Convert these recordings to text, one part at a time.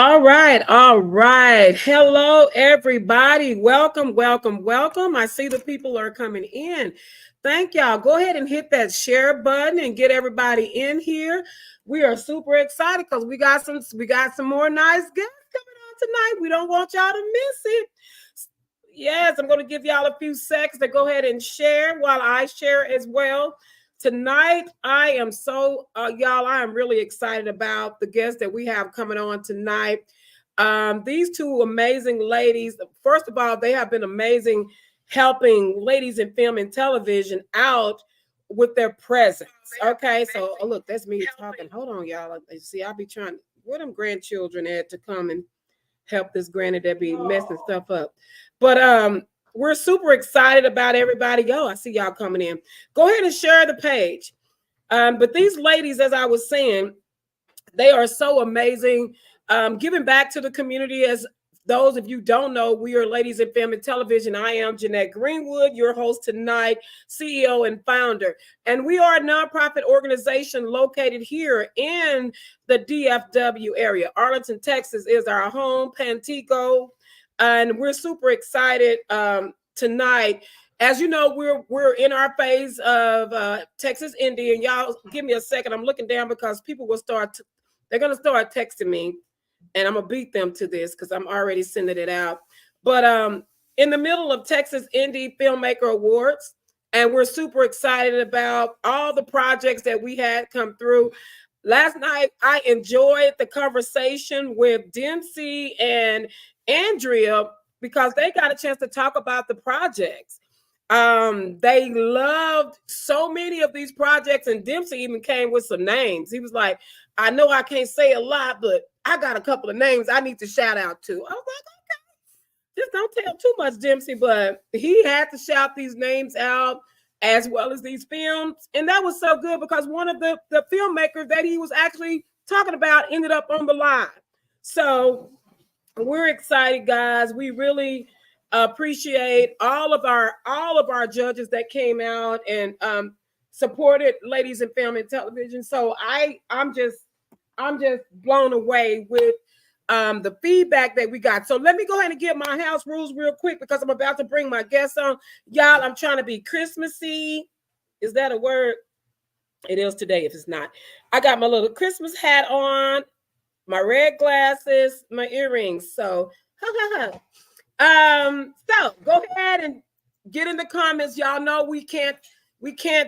All right, all right. Hello, everybody. Welcome, welcome, welcome. I see the people are coming in. Thank y'all. Go ahead and hit that share button and get everybody in here. We are super excited because we got some more nice guests coming on tonight. We don't want y'all to miss it. Yes, I'm going to give y'all a few seconds to go ahead and share while I share as well. Tonight, I am y'all, I am really excited about the guests that we have coming on tonight. These two amazing ladies, first of all, they have been amazing helping ladies in film and television out with their presence. Okay, so look, that's me talking. Hold on, y'all. See, I'll be trying, where them grandchildren at to come and help this granny that be messing stuff up. But we're super excited about everybody. Yo, I see y'all coming in. Go ahead and share the page. But these ladies, as I was saying, they are so amazing. Giving back to the community. As those of you don't know, we are Ladies in Film and Television. I am Jeanette Greenwood, your host tonight, CEO and founder. And we are a nonprofit organization located here in the DFW area. Arlington, Texas is our home, Pantico. And we're super excited tonight. As you know, we're in our phase of Texas Indie, and y'all give me a second. I'm looking down because people will they're going to start texting me, and I'm going to beat them to this because I'm already sending it out. But in the middle of Texas Indie Filmmaker Awards, and we're super excited about all the projects that we had come through. Last night, I enjoyed the conversation with Dempsey and Andrea because they got a chance to talk about the projects. They loved so many of these projects, and Dempsey even came with some names. He was like, I know I can't say a lot, but I got a couple of names I need to shout out to. I was like, okay, just don't tell too much, Dempsey, but he had to shout these names out as well as these films. And that was so good because one of the filmmakers that he was actually talking about ended up on the line. So we're excited, guys. We really appreciate all of our judges that came out and supported Ladies in Film and Television. So I'm just blown away with the feedback that we got. So let me go ahead and get my house rules real quick because I'm about to bring my guests on. Y'all, I'm trying to be Christmassy. Is that a word? It is today if it's not. I got my little Christmas hat on, my red glasses, my earrings. So, so go ahead and get in the comments. Y'all know we can't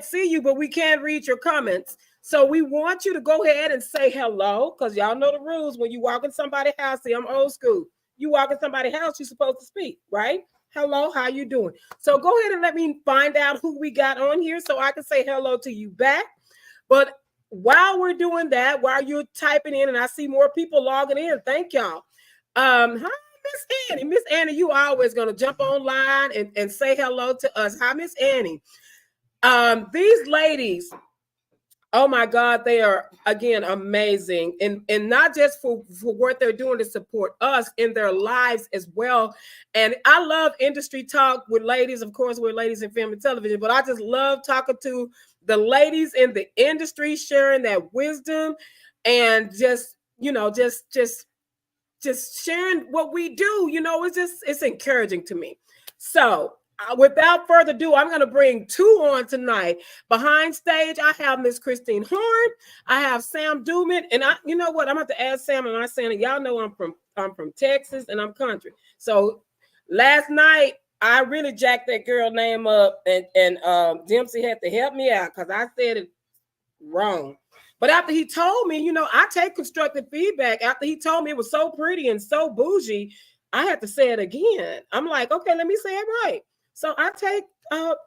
see you, but we can read your comments. So we want you to go ahead and say hello, because y'all know the rules. When you walk in somebody's house, see, I'm old school. You walk in somebody's house, you're supposed to speak, right? Hello, how you doing? So go ahead and let me find out who we got on here so I can say hello to you back. But while we're doing that, while you're typing in, and I see more people logging in, thank y'all. Hi, Miss Annie. Miss Annie, you always gonna jump online and say hello to us. Hi, Miss Annie. These ladies, oh my God, they are again amazing, and not just for what they're doing to support us in their lives as well. And I love industry talk with ladies. Of course, we're Ladies in Film and Television, but I just love talking to the ladies in the industry, sharing that wisdom and just sharing what we do. It's encouraging to me. So without further ado, I'm going to bring two on tonight. Behind stage, I have Miss Christine Horn. I have Sam Doumit, and you know what? I'm going to have to ask Sam and I saying, y'all know I'm from Texas and I'm country. So last night I really jacked that girl name up, and Dempsey had to help me out because I said it wrong. But after he told me, I take constructive feedback. After he told me it was so pretty and so bougie, I had to say it again. I'm like, okay, let me say it right. So I take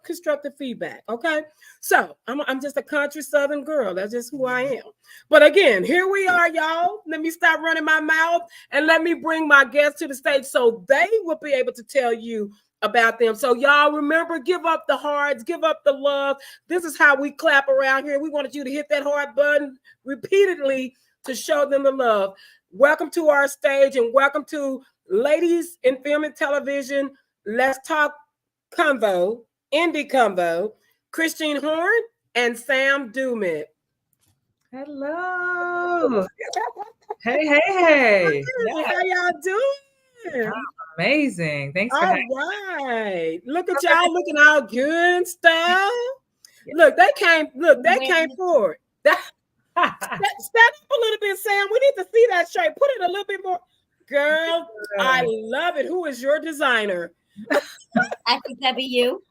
constructive feedback, okay? So I'm just a country Southern girl. That's just who I am. But again, here we are, y'all. Let me stop running my mouth and let me bring my guests to the stage so they will be able to tell you about them. So y'all remember, give up the hearts, give up the love. This is how we clap around here. We wanted you to hit that heart button repeatedly to show them the love. Welcome to our stage and welcome to Ladies in Film and Television. Let's talk Convo, Indie Convo, Christine Horn and Sam Doumit. Hello. Hey. Hey, how y'all doing? Amazing. Thanks for All having right. Look at y'all looking all good and stuff. Look, they came forward. Stand up a little bit, Sam. We need to see that shirt. Put it a little bit more. Girl, I love it. Who is your designer? I think that'd be you.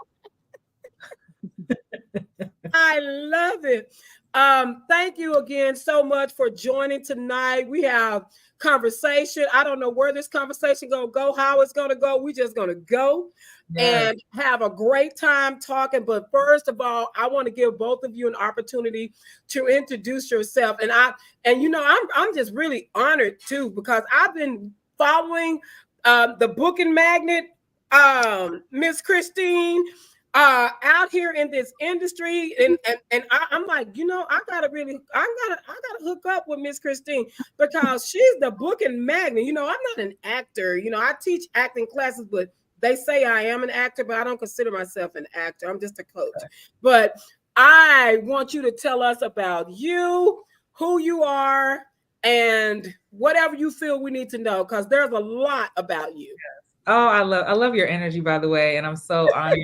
I love it. Thank you again so much for joining tonight. We have conversation. I don't know where this conversation gonna go, how it's gonna go. We just gonna go and have a great time talking. But first of all, I want to give both of you an opportunity to introduce yourself. And I'm just really honored too, because I've been following the booking magnet, Miss Christine, out here in this industry, and I'm like, I gotta hook up with Miss Christine, because she's the booking magnet. I'm not an actor. I teach acting classes, but they say I am an actor, but I don't consider myself an actor. I'm just a coach. But I want you to tell us about you, who you are, and whatever you feel we need to know, because there's a lot about you. Oh, I love your energy, by the way. And I'm so honored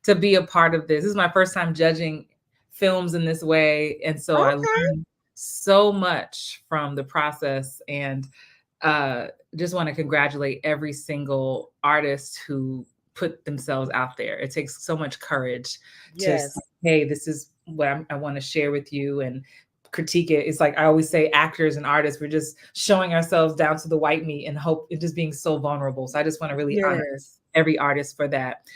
to be a part of this. This is my first time judging films in this way. And so I learned so much from the process, and just want to congratulate every single artist who put themselves out there. It takes so much courage to say, hey, this is what I want to share with you, and critique it. It's like I always say, actors and artists, we're just showing ourselves down to the white meat and hope it's just being so vulnerable. So I just want to really honor every artist for that.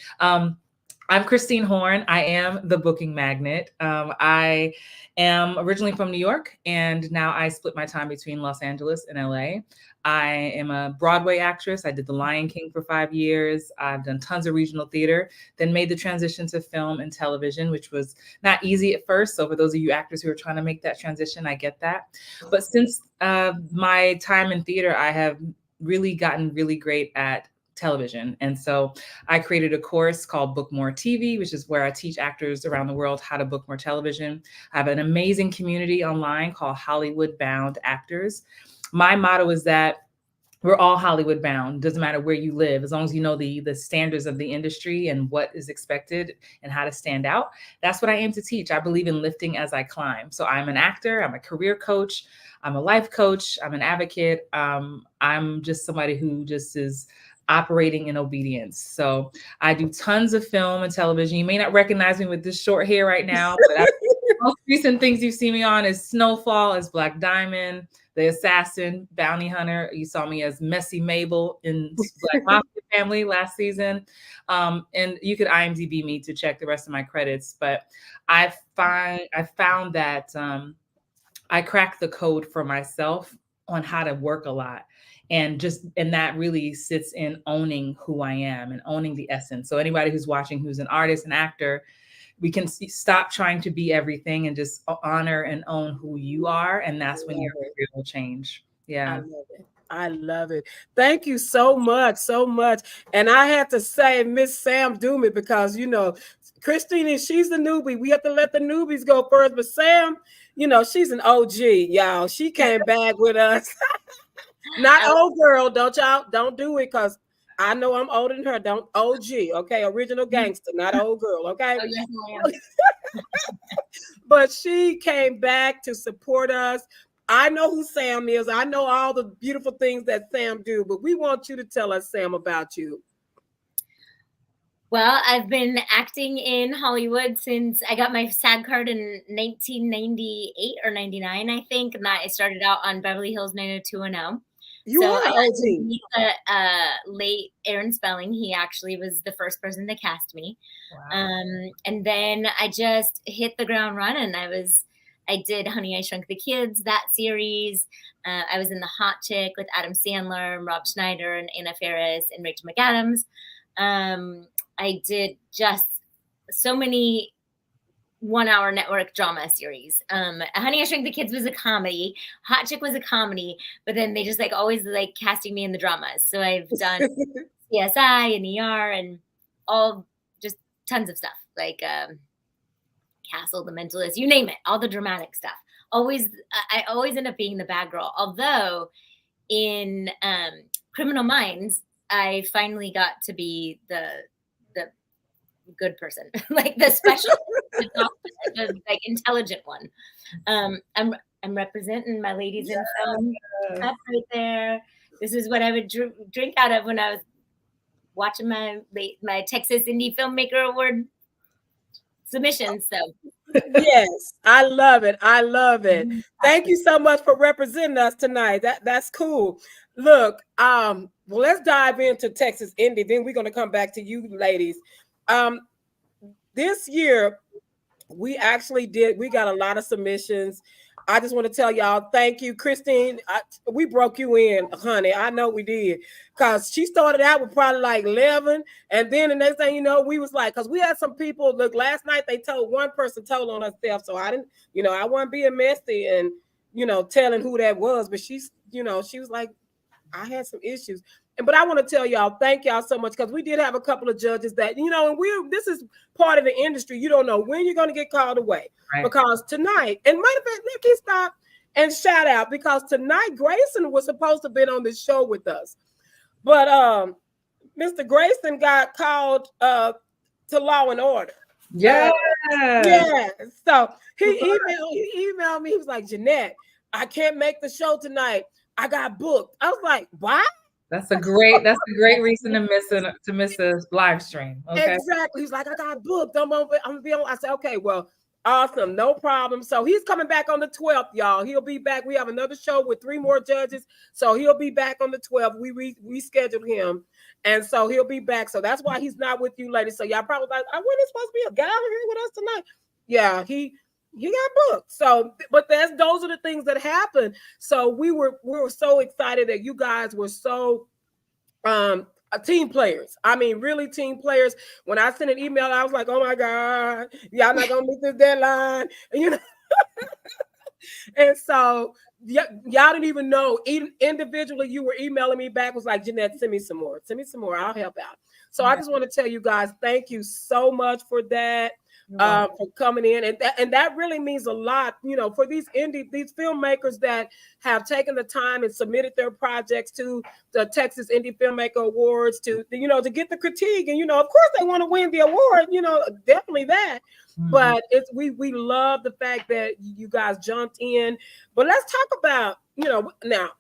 I'm Christine Horn. I am the booking magnet. I am originally from New York, and now I split my time between Los Angeles and LA. I am a Broadway actress. I did The Lion King for 5 years. I've done tons of regional theater, then made the transition to film and television, which was not easy at first. So for those of you actors who are trying to make that transition, I get that. But since my time in theater, I have really gotten really great at television. And so I created a course called Book More TV, which is where I teach actors around the world how to book more television. I have an amazing community online called Hollywood Bound Actors. My motto is that we're all Hollywood bound. Doesn't matter where you live, as long as you know the standards of the industry and what is expected and how to stand out. That's what I aim to teach. I believe in lifting as I climb. So I'm an actor, I'm a career coach, I'm a life coach, I'm an advocate. I'm just somebody who just is operating in obedience. So I do tons of film and television. You may not recognize me with this short hair right now, but most recent things you see me on is Snowfall as Black Diamond, The Assassin, Bounty Hunter. You saw me as Messy Mabel in Black Mafia Family last season. And you could IMDb me to check the rest of my credits. But I found that I cracked the code for myself on how to work a lot. And that really sits in owning who I am and owning the essence. So anybody who's watching, who's an artist, an actor, we can stop trying to be everything and just honor and own who you are. And that's when your career will change. Yeah. I love it. I love it. Thank you so much, so much. And I had to say Miss Sam Doumit, because, Christine, she's the newbie. We have to let the newbies go first. But Sam, she's an OG, y'all. She came back with us. Not old girl. Don't do it, because I know I'm older than her. Don't OG, okay? Original gangster, not old girl, okay? Oh, yes, I am. But she came back to support us. I know who Sam is. I know all the beautiful things that Sam do, but we want you to tell us, Sam, about you. Well, I've been acting in Hollywood since I got my SAG card in 1998 or 99, I think. And I started out on Beverly Hills 90210. You are OG. Late Aaron Spelling. He actually was the first person to cast me. Wow. And then I just hit the ground running. I did Honey, I Shrunk the Kids, that series. I was in The Hot Chick with Adam Sandler and Rob Schneider and Anna Faris and Rachel McAdams. I did just so many 1-hour network drama series. Honey, I Shrunk the Kids was a comedy. Hot Chick was a comedy, but then they just always casting me in the dramas. So I've done CSI and ER and all just tons of stuff like Castle, The Mentalist, you name it, all the dramatic stuff. I always end up being the bad girl. Although in Criminal Minds, I finally got to be the good person, like the special, the like intelligent one. I'm representing my ladies in film up right there. This is what I would drink out of when I was watching my Texas Indie Filmmaker Award submissions. So yes, I love it. I love it. Thank you so much for representing us tonight. That's cool. Look, well, let's dive into Texas Indie. Then we're going to come back to you ladies. This year, we got a lot of submissions. I just want to tell y'all, thank you, Christine. We broke you in, honey. I know we did, because she started out with probably like 11, and then the next thing you know, we was like, because we had some people. Look, last night one person told on herself, so I didn't, I wasn't being messy and telling who that was, but she was like, I had some issues. But I want to tell y'all, thank y'all so much, because we did have a couple of judges that, and this is part of the industry. You don't know when you're going to get called away. Right. Because tonight, and matter of fact, let me stop and shout out, because tonight Grayson was supposed to have been on this show with us. But Mr. Grayson got called to Law and Order. Yeah. Yeah. So he emailed me. He was like, Jeanette, I can't make the show tonight. I got booked. I was like, what? That's a great reason to miss a live stream. Okay. Exactly. He's like, I got booked. I'm gonna be on. I said, okay, well, awesome, no problem. So he's coming back on the 12th, y'all. He'll be back. We have another show with 3 more judges, so he'll be back on the 12th. We rescheduled him, and so he'll be back. So that's why he's not with you ladies. So y'all probably like, I wasn't supposed to be a guy here with us tonight. Yeah, he got booked. So, but those are the things that happen. So we were so excited that you guys were so team players. I mean, really team players. When I sent an email, I was like, oh my God, y'all not gonna meet this deadline. And so y'all didn't even know. Even individually, you were emailing me back, was like, Jeanette, send me some more. I'll help out. So I just want to tell you guys, thank you so much for that. For coming in, and that really means a lot, for these filmmakers that have taken the time and submitted their projects to the Texas Indie Filmmaker Awards to get the critique, and of course they want to win the award, definitely that. Mm-hmm. But we love the fact that you guys jumped in. But let's talk about now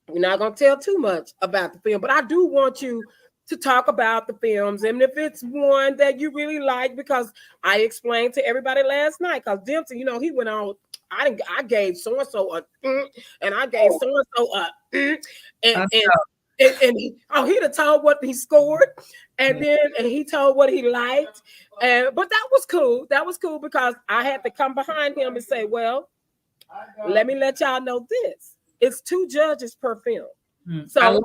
we're not going to tell too much about the film, but I do want you to talk about the films, and if it's one that you really like, because I explained to everybody last night, because Dempsey, he went on, I gave so-and-so a and I gave so-and-so a and he'd have told what he scored, and then he told what he liked, but that was cool because I had to come behind him and say, well, let me let y'all know this. It's 2 judges per film. So I love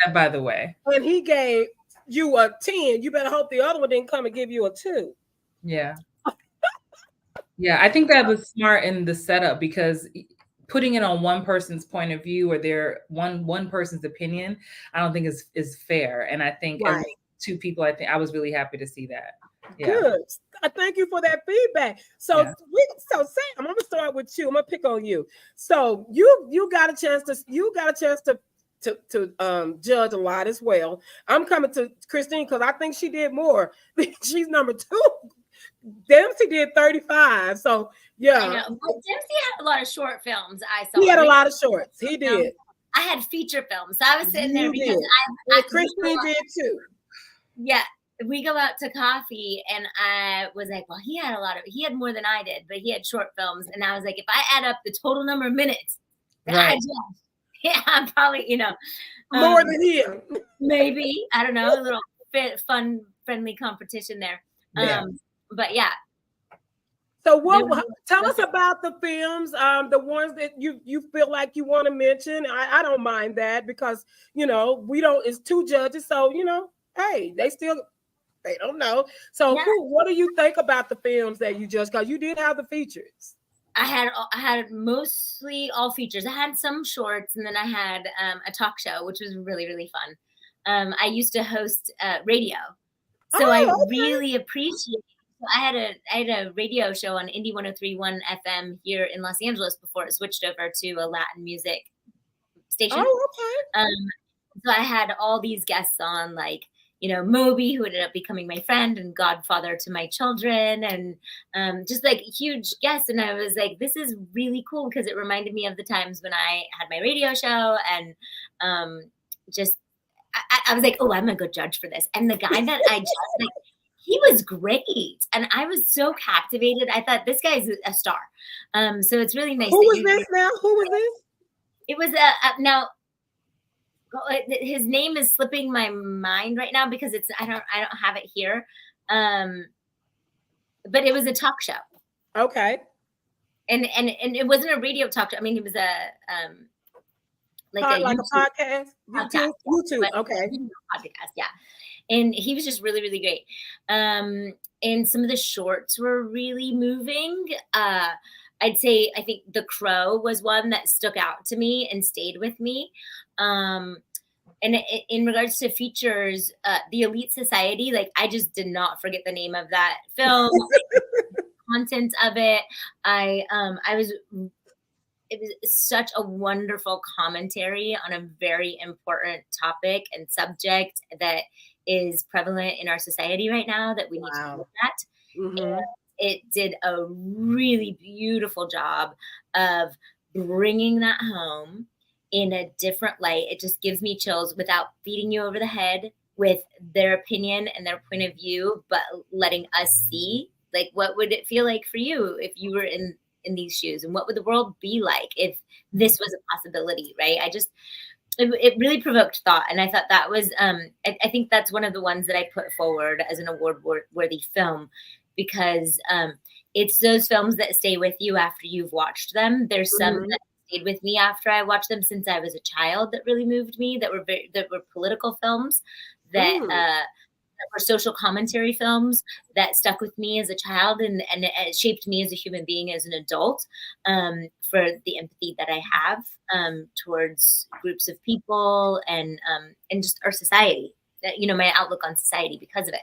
that, by the way. When he gave you a 10, you better hope the other one didn't come and give you a 2. Yeah. Yeah, I think that was smart in the setup, because putting it on one person's point of view or their one person's opinion, I don't think is fair. And I think every 2 people, I was really happy to see that. Yeah. Good. Thank you for that feedback. So Sam, I'm gonna start with you. I'm gonna pick on you. So you got a chance to judge a lot as well. I'm coming to Christine because I think she did more. She's number 2. Dempsey did 35. So yeah. I know. But Dempsey had a lot of short films. I saw. He had a lot of shorts. He did. I had feature films. So I was sitting there because Christine did too. Yeah. We go out to coffee, and I was like, well, he had more than I did, but he had short films. And I was like, if I add up the total number of minutes that I judged, I'm probably, more than him. Maybe, I don't know, a little fun, friendly competition there. Yeah. But yeah. So tell us about the films, the ones that you feel like you want to mention. I don't mind that, because, it's 2 judges. So, hey, they don't know. So what do you think about the films that you judged? Because you did have the features. I had mostly all features. I had some shorts, and then I had a talk show, which was really, really fun. I used to host radio. So I really appreciate I had a radio show on Indie 103.1 FM here in Los Angeles before it switched over to a Latin music station. Oh, okay. So I had all these guests on, like, Moby, who ended up becoming my friend and godfather to my children, and just like huge guests. And I was like, this is really cool because it reminded me of the times when I had my radio show, and I was like, oh, I'm a good judge for this. And the guy that I just like, he was great, and I was so captivated. I thought, this guy's a star. So it's really nice. Who was this now? Who was this? It was now. His name is slipping my mind right now because I don't have it here. But it was a talk show. Okay. And it wasn't a radio talk show. I mean, it was a like a podcast. YouTube. Okay. Podcast, yeah. And he was just really, really great. And some of the shorts were really moving. I'd say, I think The Crow was one that stuck out to me and stayed with me. And in regards to features, The Elite Society, like, I just did not forget the name of that film, content of it. It was such a wonderful commentary on a very important topic and subject that is prevalent in our society right now that we need to look at. Mm-hmm. And it did a really beautiful job of bringing that home in a different light. It just gives me chills without beating you over the head with their opinion and their point of view, but letting us see, like, what would it feel like for you if you were in these shoes, and what would the world be like if this was a possibility, right? It really provoked thought, and I thought that was I think that's one of the ones that I put forward as an award-worthy film, because it's those films that stay with you after you've watched them. There's some that stayed with me after I watched them since I was a child that really moved me, that were political films, that were social commentary films that stuck with me as a child, and it shaped me as a human being, as an adult, for the empathy that I have towards groups of people and just our society, that, my outlook on society because of it.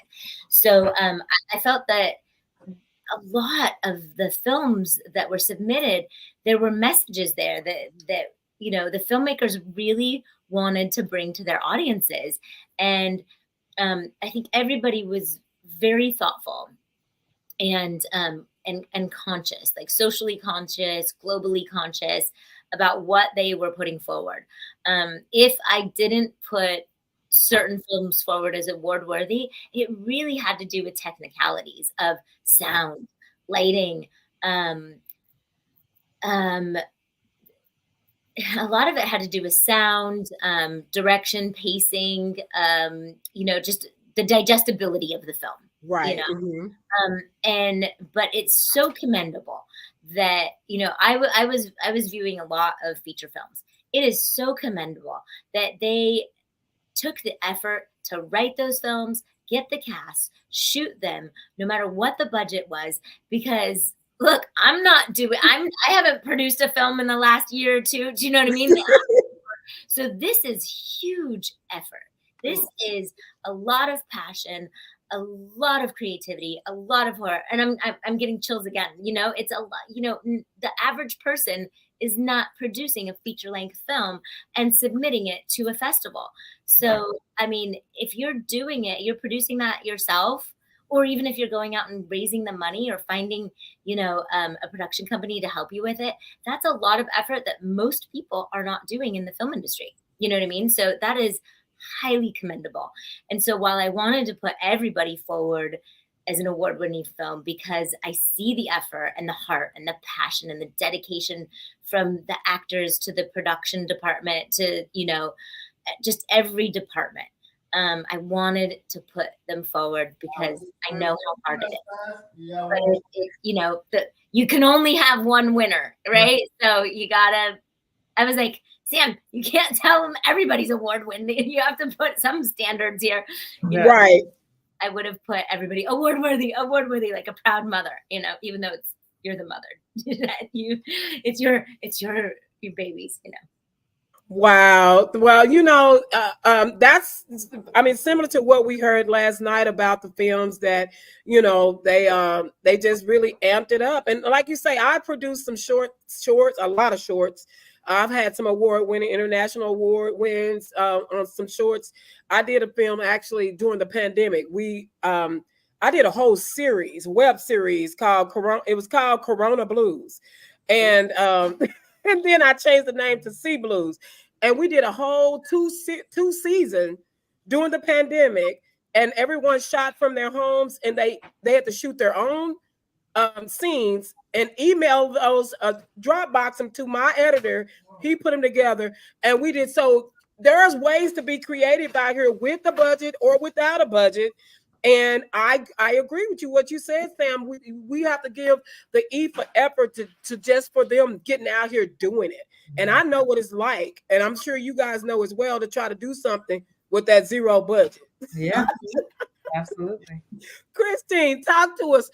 So I felt that a lot of the films that were submitted, there were messages there that the filmmakers really wanted to bring to their audiences. And I think everybody was very thoughtful and conscious, like socially conscious, globally conscious about what they were putting forward. If I didn't put certain films forward as award worthy, it really had to do with technicalities of sound, lighting, a lot of it had to do with sound, direction, pacing, just the digestibility of the film. Right. But it's so commendable that, I was viewing a lot of feature films. It is so commendable that they took the effort to write those films, get the cast, shoot them, no matter what the budget was, because look, I haven't produced a film in the last year or two. Do you know what I mean? So this is huge effort. This is a lot of passion, a lot of creativity, a lot of horror. And I'm getting chills again. It's a lot, the average person is not producing a feature-length film and submitting it to a festival. So, I mean, if you're doing it, you're producing that yourself, or even if you're going out and raising the money or finding, a production company to help you with it, that's a lot of effort that most people are not doing in the film industry. You know what I mean? So that is highly commendable. And so while I wanted to put everybody forward as an award-winning film, because I see the effort and the heart and the passion and the dedication from the actors to the production department to, just every department. I wanted to put them forward because I know how hard it is. But you can only have one winner, right? So I was like, Sam, you can't tell them everybody's award winning. You have to put some standards here. Right. I would have put everybody award worthy, like a proud mother, even though you're the mother. It's your babies, Wow. Well, that's, I mean, similar to what we heard last night about the films that, they just really amped it up. And like you say, I produced some shorts, a lot of shorts. I've had some award-winning international award wins on some shorts. I did a film actually during the pandemic. I did a whole series, web series called Corona. It was called Corona Blues, and and then I changed the name to Sea Blues, and we did a whole two season during the pandemic, and everyone shot from their homes, and they had to shoot their own scenes and email those, Dropbox them to my editor. He put them together, and we did. So there's ways to be creative out here with a budget or without a budget. And I agree with you what you said, Sam. We have to give the E for effort to just for them getting out here doing it. And I know what it's like, and I'm sure you guys know as well, to try to do something with that zero budget. Yeah, absolutely. Christine, talk to us.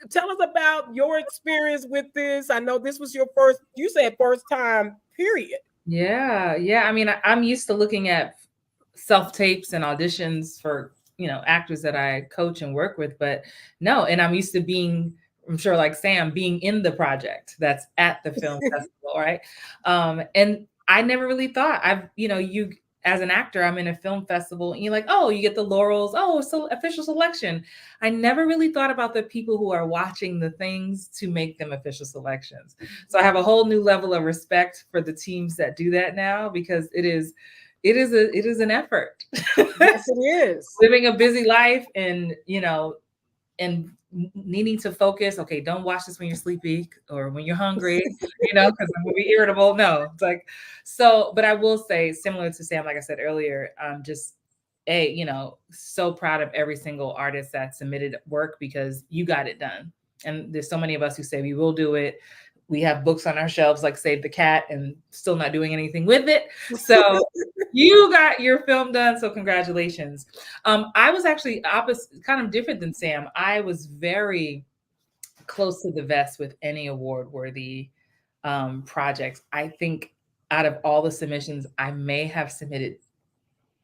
Tell us about your experience with this. I know this was your first, you said first time, period. Yeah. I mean, I'm used to looking at self-tapes and auditions for, actors that I coach and work with, but no. And I'm used to being, I'm sure like Sam, being in the project that's at the film festival, right? And I never really thought you as an actor, I'm in a film festival and you're like, oh, you get the laurels. Oh, so official selection. I never really thought about the people who are watching the things to make them official selections. So I have a whole new level of respect for the teams that do that now, because it is an effort. Yes, it is. Living a busy life and, and needing to focus. Okay, don't watch this when you're sleepy or when you're hungry, because I'm gonna be irritable. No, it's like, so, but I will say, similar to Sam, like I said earlier, just so proud of every single artist that submitted work, because you got it done. And there's so many of us who say we will do it. We have books on our shelves like Save the Cat and still not doing anything with it. So you got your film done. So congratulations. I was actually opposite, kind of different than Sam. I was very close to the vest with any award-worthy projects. I think out of all the submissions, I may have submitted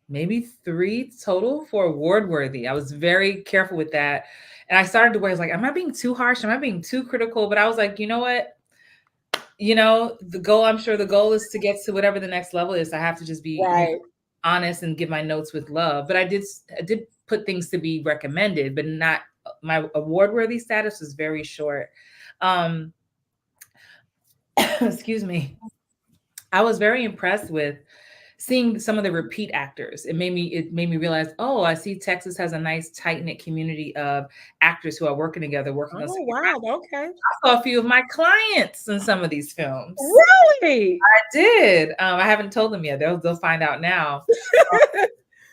maybe 3 total for award-worthy. I was very careful with that. And I started to worry, like, am I being too harsh? Am I being too critical? But I was like, you know what? I'm sure the goal is to get to whatever the next level is. I have to just be honest and give my notes with love. But I did put things to be recommended, but not, my award-worthy status was very short. Excuse me. I was very impressed with seeing some of the repeat actors. It made me realize, oh, I see Texas has a nice tight-knit community of actors who are working together, working on. Oh, wow. Okay. I saw a few of my clients in some of these films. Really? I did. I haven't told them yet. They'll find out now.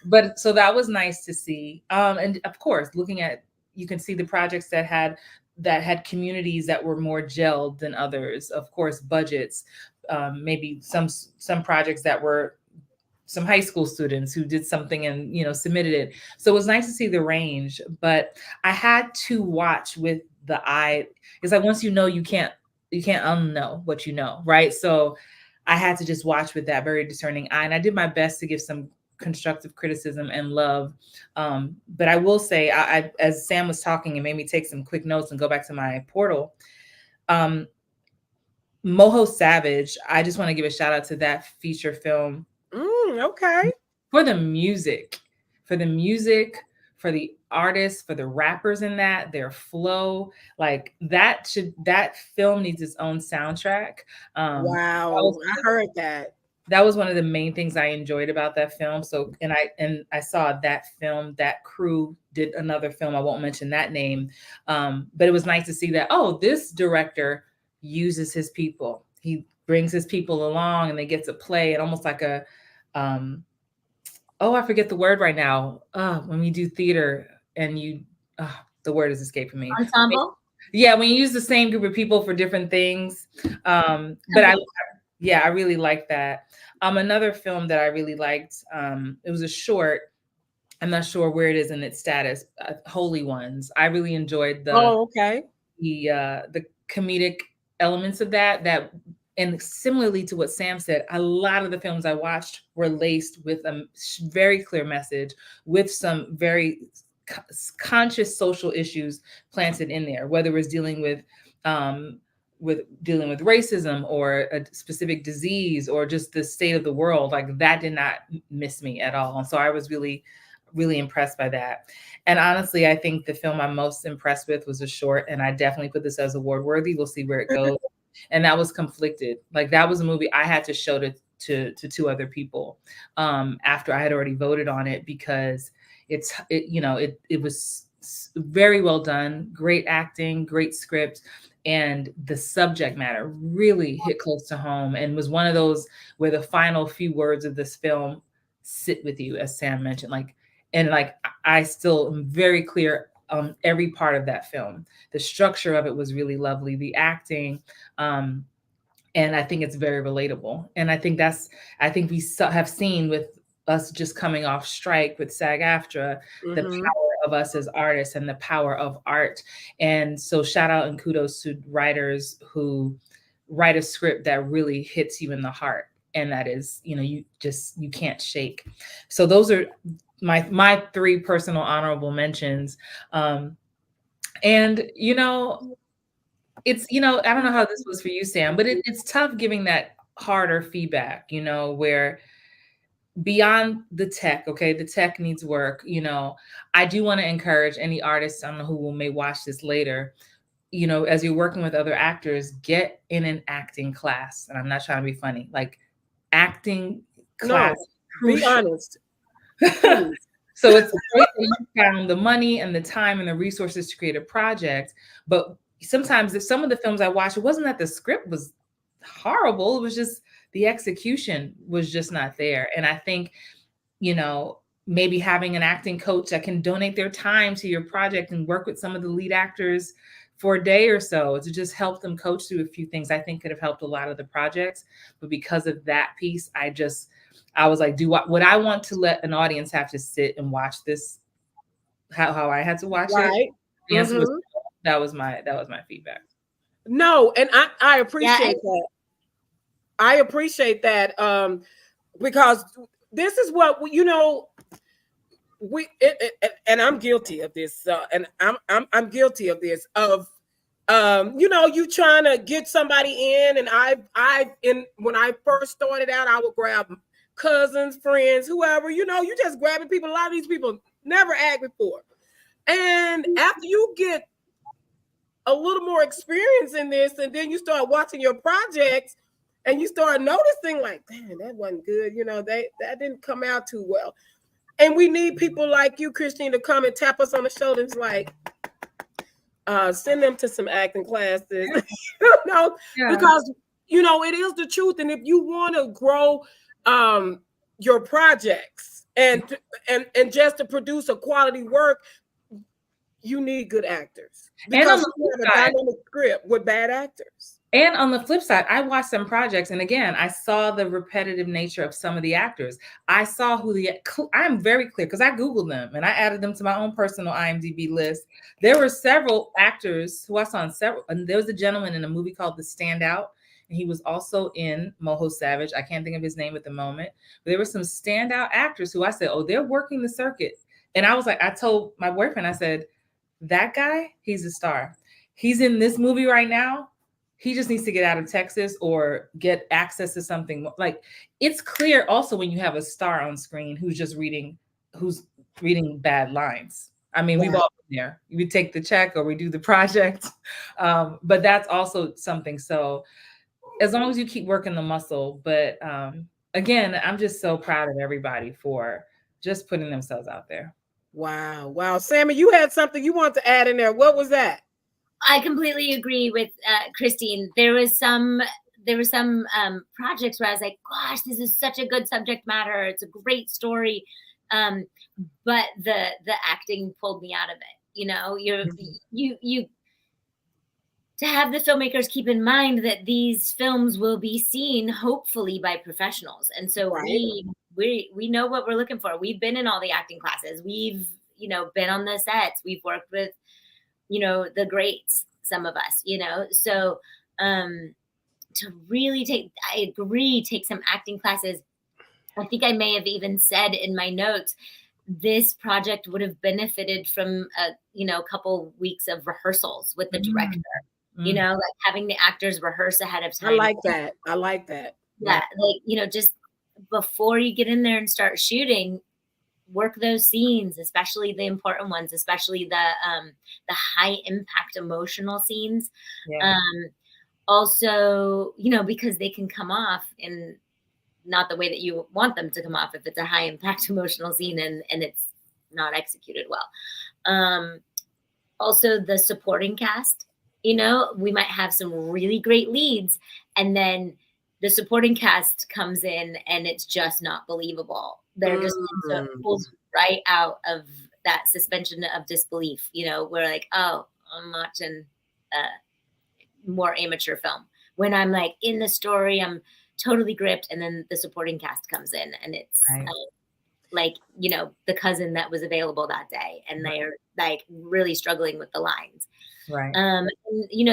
But so that was nice to see. And of course, you can see the projects that had communities that were more gelled than others. Of course, budgets. Maybe some projects that were some high school students who did something and submitted it. So it was nice to see the range, but I had to watch with the eye. It's like, once you can't unknow what you know, right? So I had to just watch with that very discerning eye, and I did my best to give some constructive criticism and love. But I will say, I as Sam was talking, it made me take some quick notes and go back to my portal. Moho Savage, I just want to give a shout out to that feature film. Okay. For the music, for the artists, for the rappers in that, their flow, like that film needs its own soundtrack. Wow. I heard that. That was one of the main things I enjoyed about that film. So, and I saw that film, that crew did another film. I won't mention that name. But it was nice to see that, oh, this director uses his people. He brings his people along and they get to play it almost like a, I forget the word right now. When we do theater and the word is escaping me. Ensemble? Yeah, when you use the same group of people for different things. But I really like that. Another film that I really liked, it was a short. I'm not sure where it is in its status. Holy Ones. I really enjoyed the comedic elements of that And similarly to what Sam said, a lot of the films I watched were laced with a very clear message, with some very conscious social issues planted in there, whether it was dealing with racism or a specific disease or just the state of the world. Like, that did not miss me at all. And so I was really, really impressed by that. And honestly, I think the film I'm most impressed with was a short, and I definitely put this as award worthy. We'll see where it goes. And that was Conflicted. Like, that was a movie I had to show to two other people after I had already voted on it, because it was very well done, great acting, great script, and the subject matter really hit close to home, and was one of those where the final few words of this film sit with you, as Sam mentioned. I still am very clear on every part of that film. The structure of it was really lovely, the acting, and I think it's very relatable. And I think we have seen with us just coming off strike with SAG-AFTRA, the power of us as artists and the power of art. And so shout out and kudos to writers who write a script that really hits you in the heart. And that is, you can't shake. So those are my three personal honorable mentions. And, it's, I don't know how this was for you, Sam, but it's tough giving that harder feedback, where beyond the tech, okay, the tech needs work. I do want to encourage any artists, I don't know who may watch this later, as you're working with other actors, get in an acting class. And I'm not trying to be funny, like acting class. No, be honest. So it's great that you found the money and the time and the resources to create a project. But sometimes if some of the films I watched, it wasn't that the script was horrible. It was just the execution was just not there. And I think, maybe having an acting coach that can donate their time to your project and work with some of the lead actors for a day or so to just help them coach through a few things, I think could have helped a lot of the projects. But because of that piece, I was like, would I want to let an audience have to sit and watch this how I had to watch it? The answer was, that was my feedback. No, and I appreciate that. I appreciate that because this is what and I'm guilty of this, and I'm guilty of this you trying to get somebody in, and when I first started out, I would grab cousins, friends, whoever, you just grabbing people. A lot of these people never act before. And after you get a little more experience in this, and then you start watching your projects and you start noticing, like, damn, that wasn't good. That didn't come out too well. And we need people like you, Christine, to come and tap us on the shoulders, like, send them to some acting classes, because, it is the truth. And if you want to grow your projects and just to produce a quality work, you need good actors, because you have a dynamic script with bad actors. And on the flip side, I watched some projects, and again, I saw the repetitive nature of some of the actors. I saw I'm very clear, because I Googled them and I added them to my own personal IMDb list. There were several actors who I saw and there was a gentleman in a movie called The Standout, and he was also in Moho Savage. I can't think of his name at the moment, but there were some standout actors who I said, oh, they're working the circuit. And I was like, I told my boyfriend, I said, that guy, he's a star. He's in this movie right now. He just needs to get out of Texas or get access to something. Like, it's clear also when you have a star on screen who's reading bad lines. I mean, we've all been there. We take the check or we do the project. But that's also something. So as long as you keep working the muscle. But again, I'm just so proud of everybody for just putting themselves out there. Wow. Sammy, you had something you want to add in there. What was that? I completely agree with Christine. There were some projects where I was like, gosh, this is such a good subject matter. It's a great story. But the acting pulled me out of it. You to have the filmmakers keep in mind that these films will be seen hopefully by professionals. And so we know what we're looking for. We've been in all the acting classes. We've, been on the sets. We've worked with, the greats, some of us, so to really take some acting classes. I think I may have even said in my notes, this project would have benefited from a couple weeks of rehearsals with the director. Like having the actors rehearse ahead of time. I like that. Yeah, like just before you get in there and start shooting, work those scenes, especially the important ones, especially the high impact emotional scenes. Yeah. Also, because they can come off in not the way that you want them to come off if it's a high impact emotional scene and it's not executed well. Also the supporting cast, we might have some really great leads, and then the supporting cast comes in and it's just not believable. They're just pulls right out of that suspension of disbelief. We're like, oh, I'm watching more amateur film. When I'm like in the story, I'm totally gripped, and then the supporting cast comes in and it's like, the cousin that was available that day, and they're like really struggling with the lines. Right. And,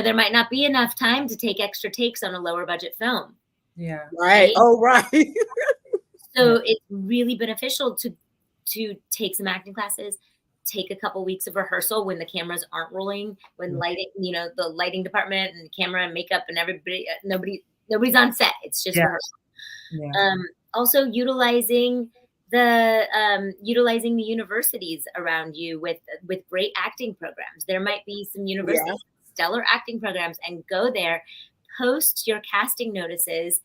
there might not be enough time to take extra takes on a lower budget film. Yeah. Right. Oh, right. So it's really beneficial to take some acting classes, take a couple weeks of rehearsal when the cameras aren't rolling, when lighting, the lighting department and camera and makeup and nobody's on set. It's just rehearsal. Yeah. Also utilizing the universities around you with great acting programs. There might be some universities, stellar acting programs, and go there, post your casting notices,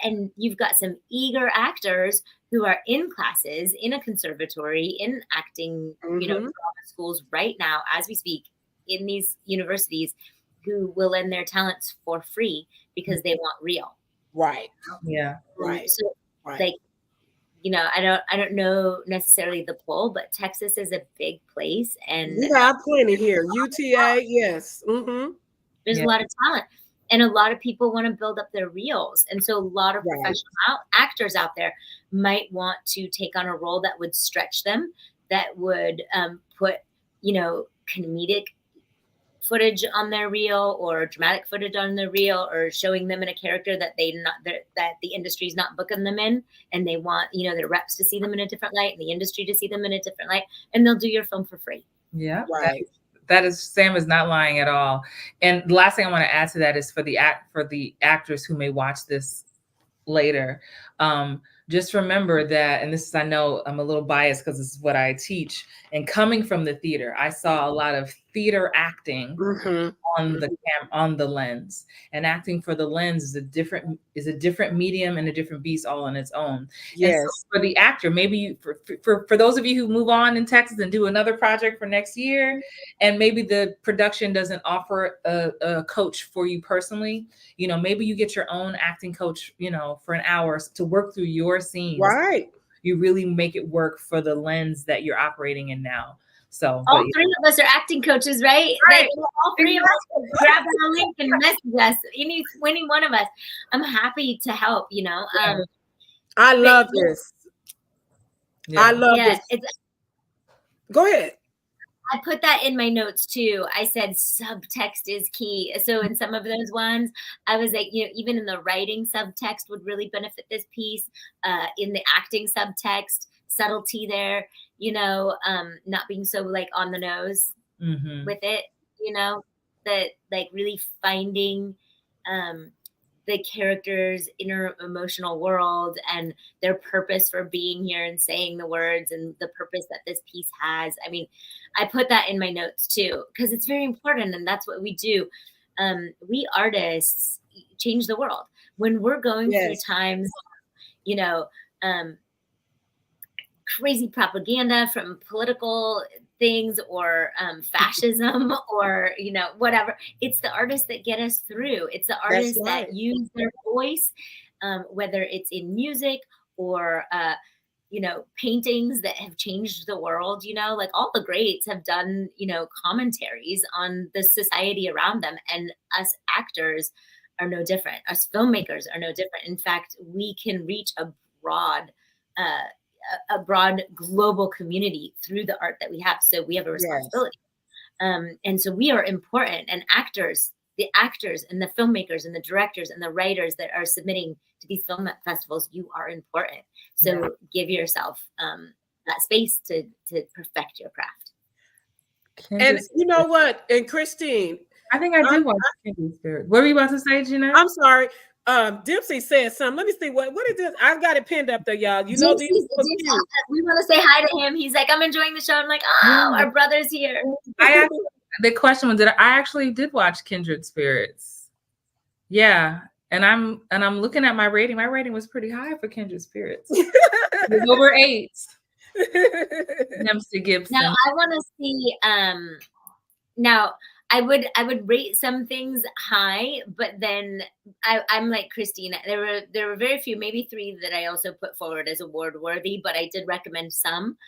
and you've got some eager actors who are in classes in a conservatory, in acting, drama schools right now as we speak in these universities, who will lend their talents for free because they want real. Right. Yeah. Right. So like, I don't know necessarily the poll, but Texas is a big place, and we have plenty here. UTA, yes. There's a lot of talent, and a lot of people want to build up their reels, and so a lot of professional actors out there might want to take on a role that would stretch them, that would put comedic footage on their reel or dramatic footage on their reel, or showing them in a character that that the industry's not booking them in, and they want their reps to see them in a different light and the industry to see them in a different light, and they'll do your film for free. Yeah, right. That is, Sam is not lying at all. And the last thing I want to add to that is for the actors who may watch this later, just remember that, and this is, I know I'm a little biased because this is what I teach, and coming from the theater, I saw a lot of theater acting on the lens, and acting for the lens is a different medium and a different beast all on its own. Yes. And so for the actor, maybe for those of you who move on in Texas and do another project for next year, and maybe the production doesn't offer a coach for you personally, maybe you get your own acting coach, for an hour to work through your scenes. Right. You really make it work for the lens that you're operating in now. So all three of us are acting coaches, right? Like, all three of us grab our link and message us. Any one of us. I'm happy to help. I love this. I love this. Go ahead. I put that in my notes too. I said subtext is key. So in some of those ones, I was like, even in the writing, subtext would really benefit this piece. In the acting, subtext, subtlety there, not being so like on the nose with it, that like really finding the character's inner emotional world and their purpose for being here and saying the words, and the purpose that this piece has. I mean, I put that in my notes too, because it's very important, and that's what we do. We artists change the world. When we're going through times, crazy propaganda from political things or fascism or whatever, it's the artists that get us through. It's the artists that use their voice, whether it's in music or paintings that have changed the world. Like all the greats have done commentaries on the society around them, and us actors are no different. Us filmmakers are no different. In fact, we can reach a broad global community through the art that we have. So we have a responsibility. And so we are important, and actors the actors and the filmmakers and the directors and the writers that are submitting to these film festivals, you are important. So give yourself that space to perfect your craft. And you know what? And Christine, I think I did watch Kindred Spirit. What were you about to say, Jeanette? I'm sorry. Dempsey said something. Let me see what is this? I've got it pinned up there, y'all. You know, we want to say hi to him. He's like, I'm enjoying the show. I'm like, oh, our brother's here. The question was, I actually did watch Kindred Spirits. Yeah. And I'm looking at my rating. My rating was pretty high for Kindred Spirits. It was over 8. Dempsey Gibson. Now I want to see now I would rate some things high, but then I'm like Christine. There were very few, maybe 3 that I also put forward as award worthy, but I did recommend some.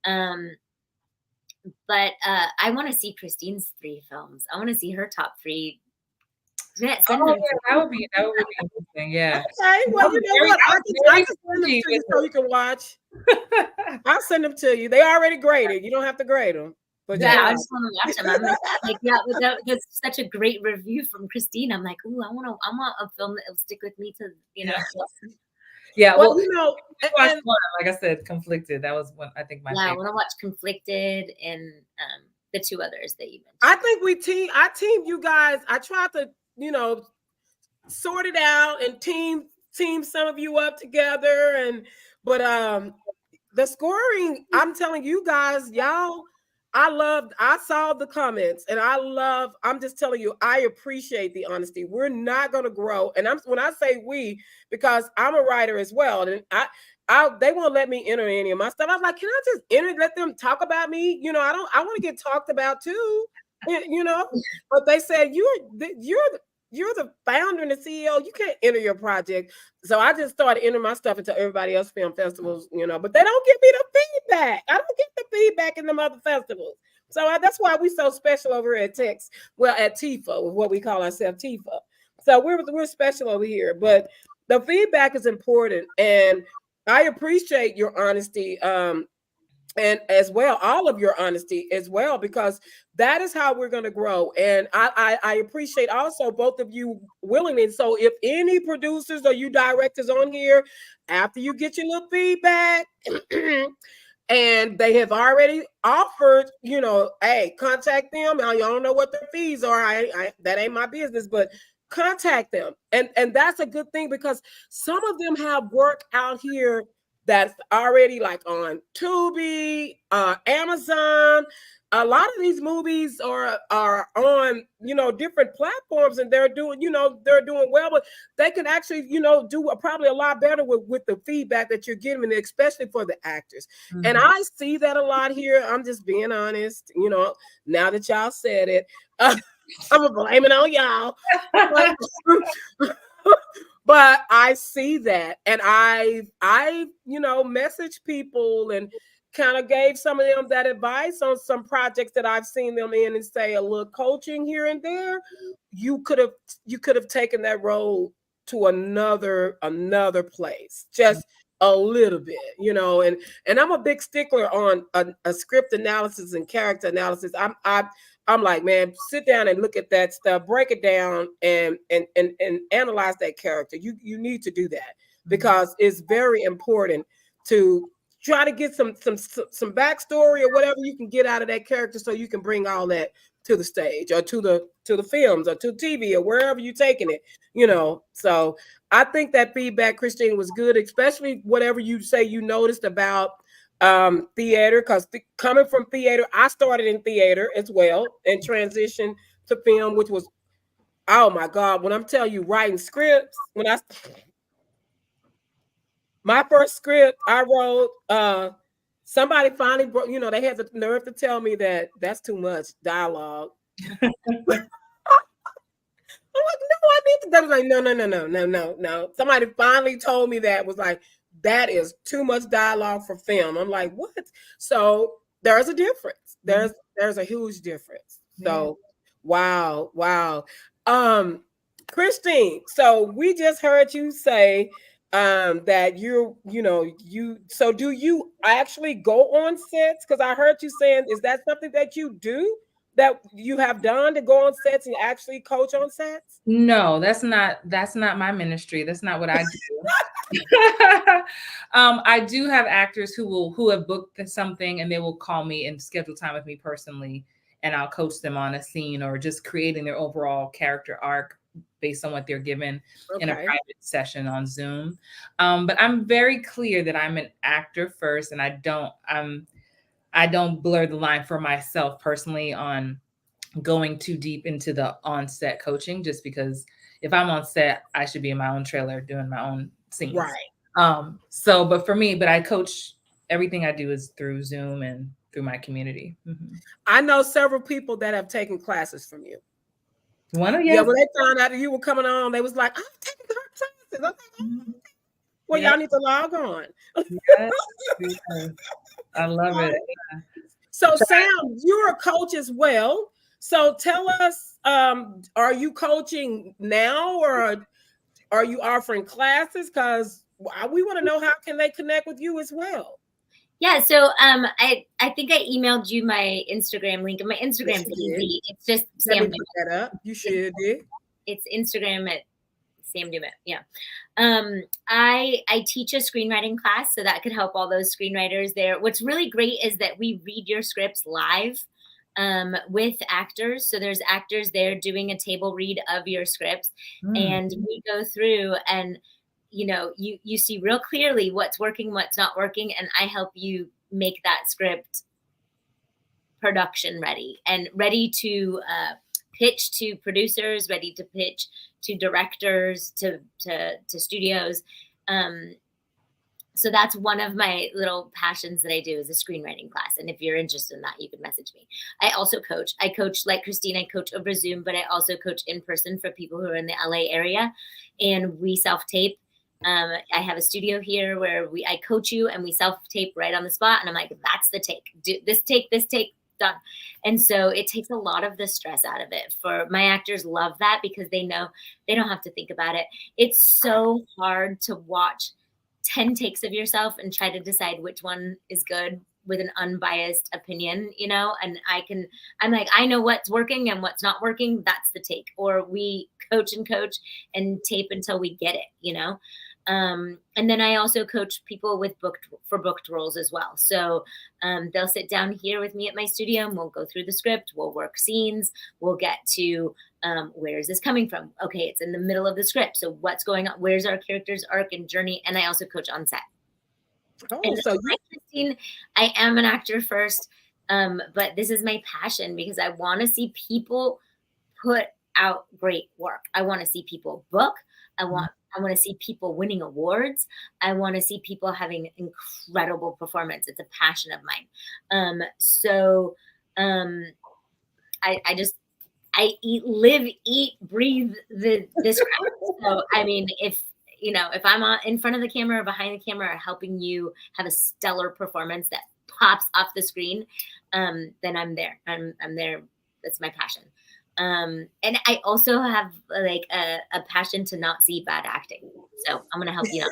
But I want to see Christine's 3 films. I want to see her top 3. That would be interesting. Yeah. Okay. Well, you know what? I can send them to you so you can watch. I'll send them to you. They already graded. You don't have to grade them. But yeah, I just want to watch them. I'm like, yeah, that's such a great review from Christine. I'm like, ooh, I want a film that will stick with me to, you know. Yeah, well, you know, and, like I said, Conflicted. That was one I think my favorite. I want to watch Conflicted and the 2 others that you mentioned. I think I teamed you guys. I tried to, you know, sort it out and team some of you up together, but the scoring, I'm telling you guys, y'all, I saw the comments and I'm just telling you, I appreciate the honesty. We're not going to grow. And when I say we, because I'm a writer as well. And they won't let me enter any of my stuff. I was like, can I just enter, let them talk about me? You know, I want to get talked about too, you know, but they said, you're the founder and the CEO. You can't enter your project. So I just started entering my stuff into everybody else's film festivals, you know, but they don't give me the feedback. I don't get the feedback in them other festivals. So that's why we're so special over at Tex. Well, at TIFA, what we call ourselves, TIFA. So we're special over here, but the feedback is important. And I appreciate your honesty. And as well, all of your honesty as well, because that is how we're going to grow. And I appreciate also both of you willingness. So if any producers or you directors on here, after you get your little feedback and they have already offered, you know, hey, contact them. Y'all don't know what their fees are. That ain't my business, but contact them. And that's a good thing, because some of them have work out here that's already like on Tubi, Amazon. A lot of these movies are on, you know, different platforms, and they're doing well, but they can actually, you know, do probably a lot better with the feedback that you're giving, especially for the actors. Mm-hmm. And I see that a lot here. I'm just being honest, you know, now that y'all said it, I'm gonna blame it on y'all. But I see that, and I you know, messaged people and kind of gave some of them that advice on some projects that I've seen them in, and say a little coaching here and there. You could have taken that role to another place, just a little bit, you know. And I'm a big stickler on a script analysis and character analysis. I'm like, man, sit down and look at that stuff, break it down, and analyze that character. You need to do that, because it's very important to try to get some backstory or whatever you can get out of that character, so you can bring all that to the stage or to the films or to TV or wherever you're taking it, you know. So I think that feedback, Christine, was good, especially whatever you say you noticed about theater, because coming from theater, I started in theater as well and transitioned to film, which was, oh my God, when I'm telling you, writing scripts, my first script I wrote, somebody finally broke, you know, they had the nerve to tell me that that's too much dialogue. I'm like, no, I need to. They was like, no. Somebody finally told me that, was like, that is too much dialogue for film. I'm like, what? So there's a difference. There's a huge difference. So wow. Christine, so we just heard you say that so do you actually go on sets? Because I heard you saying, is that something that you do? that you have done to go on sets and actually coach on sets? No, that's not my ministry. That's not what I do. I do have actors who have booked something and they will call me and schedule time with me personally, and I'll coach them on a scene or just creating their overall character arc based on what they're given in a private session on Zoom. But I'm very clear that I'm an actor first, and I don't blur the line for myself personally on going too deep into the on-set coaching, just because if I'm on set, I should be in my own trailer doing my own scenes. Right. But for me, I coach, everything I do is through Zoom and through my community. Mm-hmm. I know several people that have taken classes from you. When they found out that you were coming on, they was like, I'm taking her classes. I'm like, oh. Well, y'all need to log on. Yes. I love it. So Sam, you're a coach as well. So tell us, are you coaching now, or are you offering classes? Because we want to know, how can they connect with you as well? Yeah, so I think I emailed you my Instagram link, and my Instagram's easy. It's just Sam Doumit. That up. You should do. It's Instagram at Sam Doumit. Yeah. I teach a screenwriting class, so that could help all those screenwriters there. What's really great is that we read your scripts live with actors. So there's actors there doing a table read of your scripts, and we go through and you see real clearly what's working, what's not working, and I help you make that script production ready and ready to pitch to producers, ready to pitch to directors, to studios. So that's one of my little passions that I do, is a screenwriting class. And if you're interested in that, you can message me. I also coach. I coach like Christine. I coach over Zoom, but I also coach in person for people who are in the LA area, and we self-tape. I have a studio here where I coach you and we self-tape right on the spot. And I'm like, that's the take. Do this take, done. And so it takes a lot of the stress out of it. For my actors love that, because they know they don't have to think about it. It's so hard to watch 10 takes of yourself and try to decide which one is good with an unbiased opinion, and I'm like, I know what's working and what's not working. That's the take. Or we coach and tape until we get it, And then I also coach people with booked roles as well. So they'll sit down here with me at my studio and we'll go through the script. We'll work scenes. We'll get to where is this coming from? Okay, it's in the middle of the script. So what's going on? Where's our character's arc and journey? And I also coach on set. Oh, and so like Christine, I am an actor first, but this is my passion, because I want to see people put out great work. I want to see people book. I want to see people winning awards. I want to see people having incredible performance. It's a passion of mine. I live, eat, breathe this craft. So, I mean, if I'm in front of the camera or behind the camera or helping you have a stellar performance that pops off the screen, then I'm there. I'm there. That's my passion. And I also have like a passion to not see bad acting. So I'm going to help you out.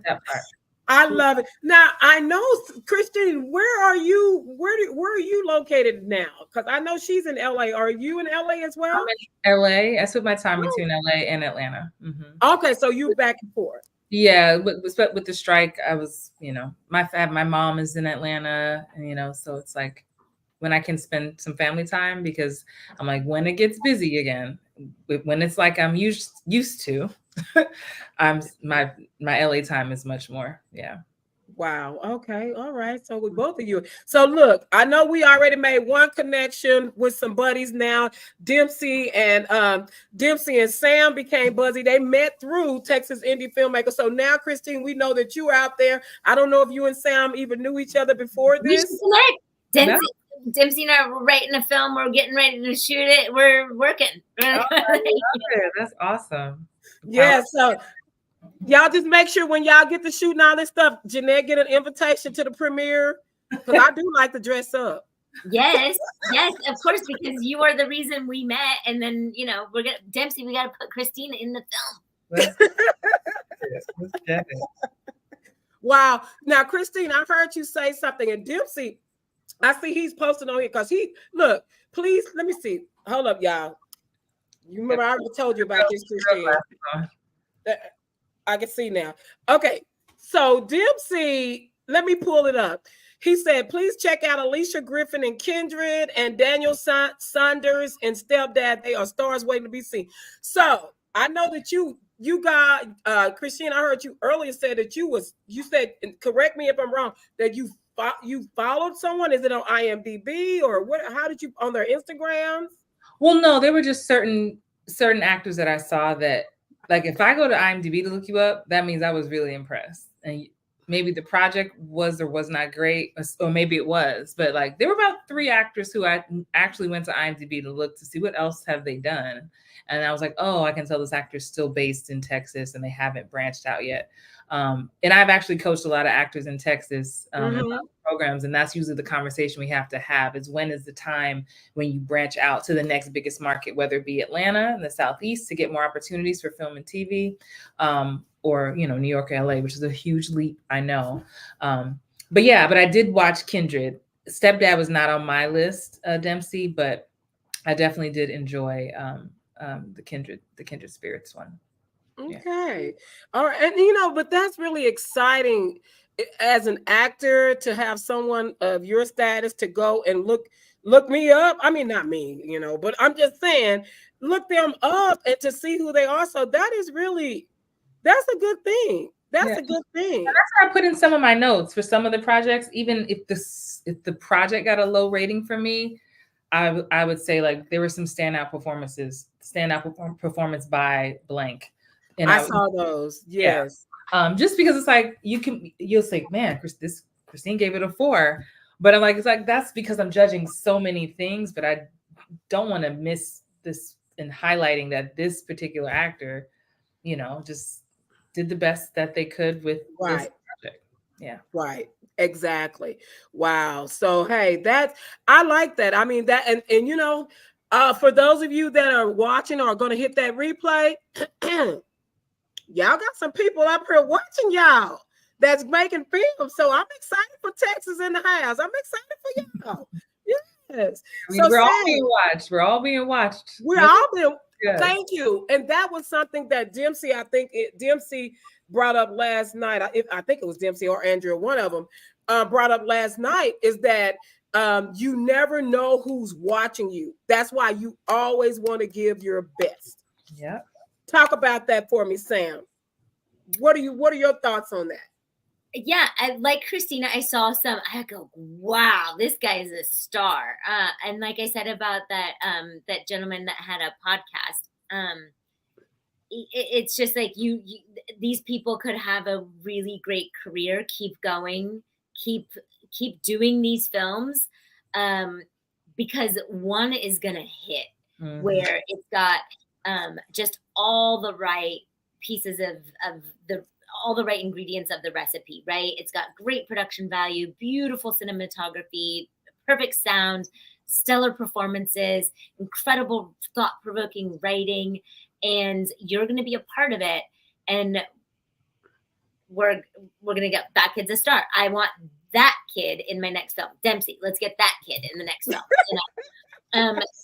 That part. I love it. Now, I know, Christine, where are you? Where are you located now? Because I know she's in LA. Are you in LA as well? I'm in LA. I split my time between LA and Atlanta. Mm-hmm. Okay, so you back and forth. Yeah, with the strike, I was, my mom is in Atlanta, and so it's like when I can spend some family time, because I'm like, when it gets busy again, when it's like I'm used to, my LA time is much more. Yeah. Wow. Okay. All right. So with both of you. So look, I know we already made one connection with some buddies now. Dempsey and Sam became buddies. They met through Texas Indie Filmmaker. So now, Christine, we know that you are out there. I don't know if you and Sam even knew each other before this. Dempsey and I were writing a film. We're getting ready to shoot it. We're working. Oh, I love it. That's awesome. Yeah. So y'all just make sure when y'all get to shooting all this stuff, Jeanette get an invitation to the premiere, because I do like to dress up. Yes, of course, because you are the reason we met, and then Dempsey. We got to put Christina in the film. Let's get it. Wow. Now, Christine, I heard you say something, and Dempsey, I see he's posting on here because look, please, let me see. Hold up, y'all. You remember I already told you about this, Christine. I can see now. Okay, so Dempsey, let me pull it up. He said, please check out Alicia Griffin and Kindred and Daniel Saunders and Stepdad. They are stars waiting to be seen. So I know that you got Christine, I heard you earlier say that you said, correct me if I'm wrong, that you followed someone. Is it on IMDb or what? How did you, on their Instagrams? Well, no, they were just certain actors that I saw that, like, if I go to IMDb to look you up, that means I was really impressed. And maybe the project was or was not great, or maybe it was, but like there were about 3 actors who I actually went to IMDb to look to see what else have they done. And I was like, oh, I can tell this actor's still based in Texas and they haven't branched out yet. And I've actually coached a lot of actors in Texas in programs, and that's usually the conversation we have to have is when is the time when you branch out to the next biggest market, whether it be Atlanta in the Southeast to get more opportunities for film and TV, or, you know, New York or LA, which is a huge leap, I know. But I did watch Kindred. Stepdad was not on my list, Dempsey, but I definitely did enjoy the Kindred Spirits one. Okay. All right. And, but that's really exciting as an actor to have someone of your status to go and look me up. I mean, not me, but I'm just saying, look them up and to see who they are. So that's a good thing. That's a good thing. And that's why I put in some of my notes for some of the projects. Even if the project got a low rating for me, I would say like there were some standout performance by blank. And I saw those. Yes. Yeah. Just because it's like you'll say, man, Christine gave it a 4, but I'm like, it's like that's because I'm judging so many things, but I don't want to miss this in highlighting that this particular actor, just did the best that they could with this project. Yeah. Right. Exactly. Wow. So hey, I like that. I mean that, and for those of you that are watching or are going to hit that replay. Y'all got some people up here watching y'all that's making films. So I'm excited for Texas in the house. I'm excited for y'all. Yes. I mean, we're all being watched. We're all being watched. We're all being. Yes. Thank you. And that was something that Dempsey, Dempsey brought up last night. I think it was Dempsey or Andrea, one of them brought up last night, is that you never know who's watching you. That's why you always want to give your best. Yeah. Talk about that for me, Sam. What are your thoughts on that? Yeah, like Christina, I saw I go, wow, this guy is a star. And like I said about that gentleman that had a podcast, it's just like these people could have a really great career, keep going, keep doing these films, because one is gonna hit where it's got just all the right pieces of all the right ingredients of the recipe, right? It's got great production value, beautiful cinematography, perfect sound, stellar performances, incredible thought-provoking writing, and you're going to be a part of it. And we're going to get that kid's a star. I want that kid in my next film. Dempsey, let's get that kid in the next film.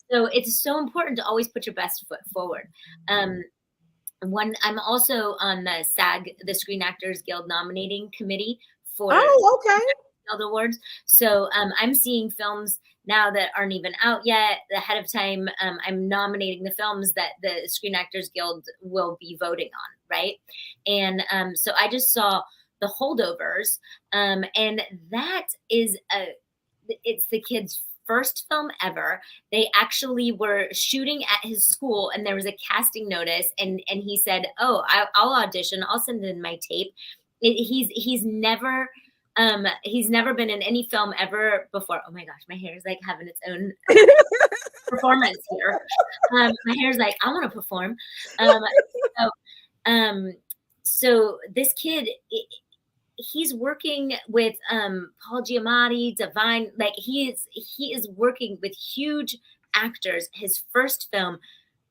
So it's so important to always put your best foot forward. I'm also on the SAG, the Screen Actors Guild nominating committee for Guild Awards. So I'm seeing films now that aren't even out yet ahead of time. I'm nominating the films that the Screen Actors Guild will be voting on, right? And so I just saw The Holdovers, and that is it's the kid's first film ever. They actually were shooting at his school, and there was a casting notice, and he said, "Oh, I'll audition. I'll send in my tape." He's never been in any film ever before. Oh my gosh, my hair is like having its own performance here. My hair is like, I want to perform. So this kid, he's working with Paul Giamatti, Divine. Like he is working with huge actors. His first film,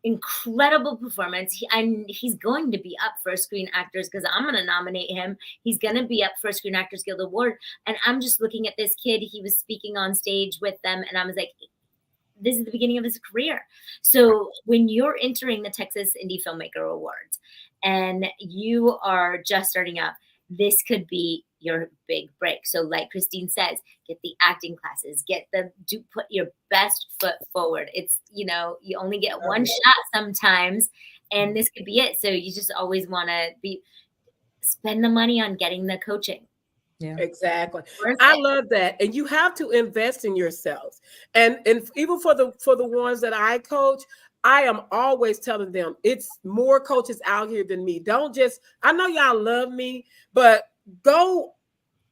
incredible performance. He's going to be up for a Screen Actors, because I'm going to nominate him. He's going to be up for a Screen Actors Guild Award. And I'm just looking at this kid. He was speaking on stage with them, and I was like, this is the beginning of his career. So when you're entering the Texas Indie Filmmaker Awards and you are just starting out, this could be your big break. So like Christine says, get the acting classes, put your best foot forward. It's, you only get one shot sometimes, and this could be it. So you just always want to spend the money on getting the coaching. Yeah, exactly. I love that. And you have to invest in yourselves. And even for the ones that I coach, I am always telling them it's more coaches out here than me. I know y'all love me, but go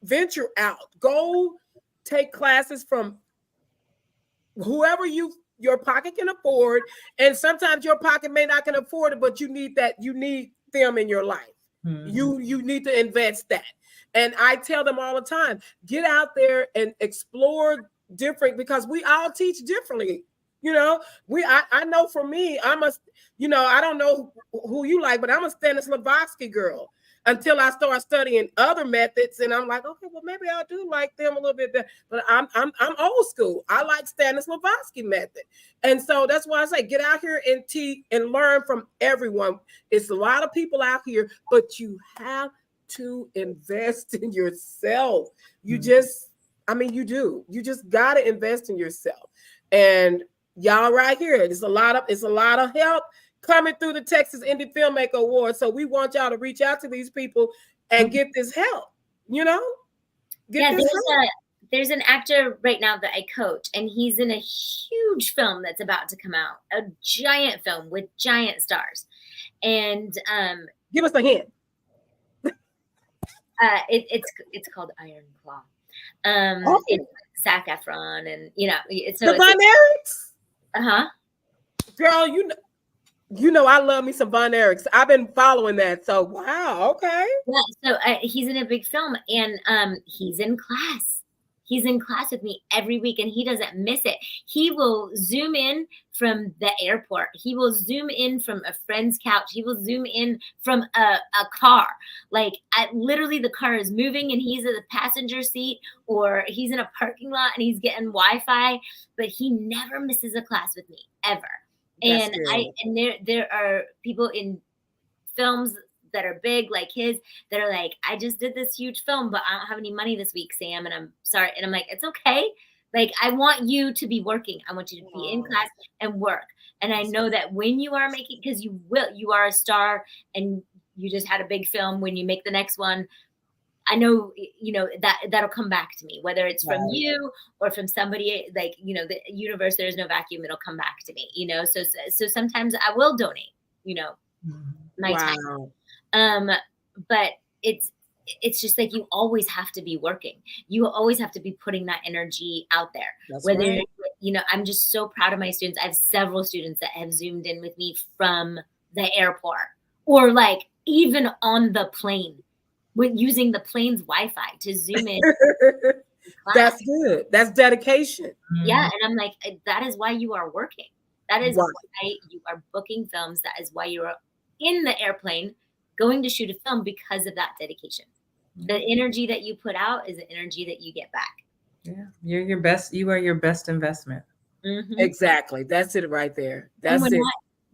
venture out. Go take classes from whoever your pocket can afford. And sometimes your pocket may not can afford it, but you need them in your life. Mm-hmm. You need to invest that. And I tell them all the time, get out there and explore different, because we all teach differently. I know for me, I don't know who you like, but I'm a Stanislavski girl until I start studying other methods. And I'm like, okay, well, maybe I do like them a little bit better, but I'm old school. I like Stanislavski method. And so that's why I say, get out here and teach and learn from everyone. It's a lot of people out here, but you have to invest in yourself. You just got to invest in yourself. And y'all right here, it's a lot of help coming through the Texas Indie Filmmaker Awards. So we want y'all to reach out to these people and get this help, There's an actor right now that I coach, and he's in a huge film that's about to come out, a giant film with giant stars. And give us a hint. It's called Iron Claw. It's Zac Efron, and it's the Von Erichs. Girl, I love me some Von Erichs. I've been following that. So wow, okay. Yeah, so he's in a big film, and he's in class. He's in class with me every week, and he doesn't miss it. He will Zoom in from the airport. He will Zoom in from a friend's couch. He will Zoom in from a car. Like, literally the car is moving and he's in the passenger seat, or he's in a parking lot and he's getting Wi-Fi, but he never misses a class with me, ever. And there are people in films that are big like his that are like, I just did this huge film, but I don't have any money this week, Sam, and I'm sorry. And I'm like, it's okay. Like, I want you to be working. I want you to be in class and work. And I know that when you are making, because you are a star and you just had a big film. When you make the next one, I know, that'll come back to me, whether it's from you or from somebody, like, the universe, there's no vacuum. It'll come back to me, so sometimes I will donate, my time. But it's just like, you always have to be working. You always have to be putting that energy out there. That's right. I'm just so proud of my students. I have several students that have Zoomed in with me from the airport, or like even on the plane, with using the plane's Wi-Fi to Zoom in. That's good. That's dedication. Yeah. And I'm like, that is why you are working. That is why you are booking films. That is why you are in the airplane going to shoot a film, because of that dedication. The energy that you put out is the energy that you get back. Yeah, you're your best. You are your best investment. Mm-hmm. Exactly. That's it right there. That's it.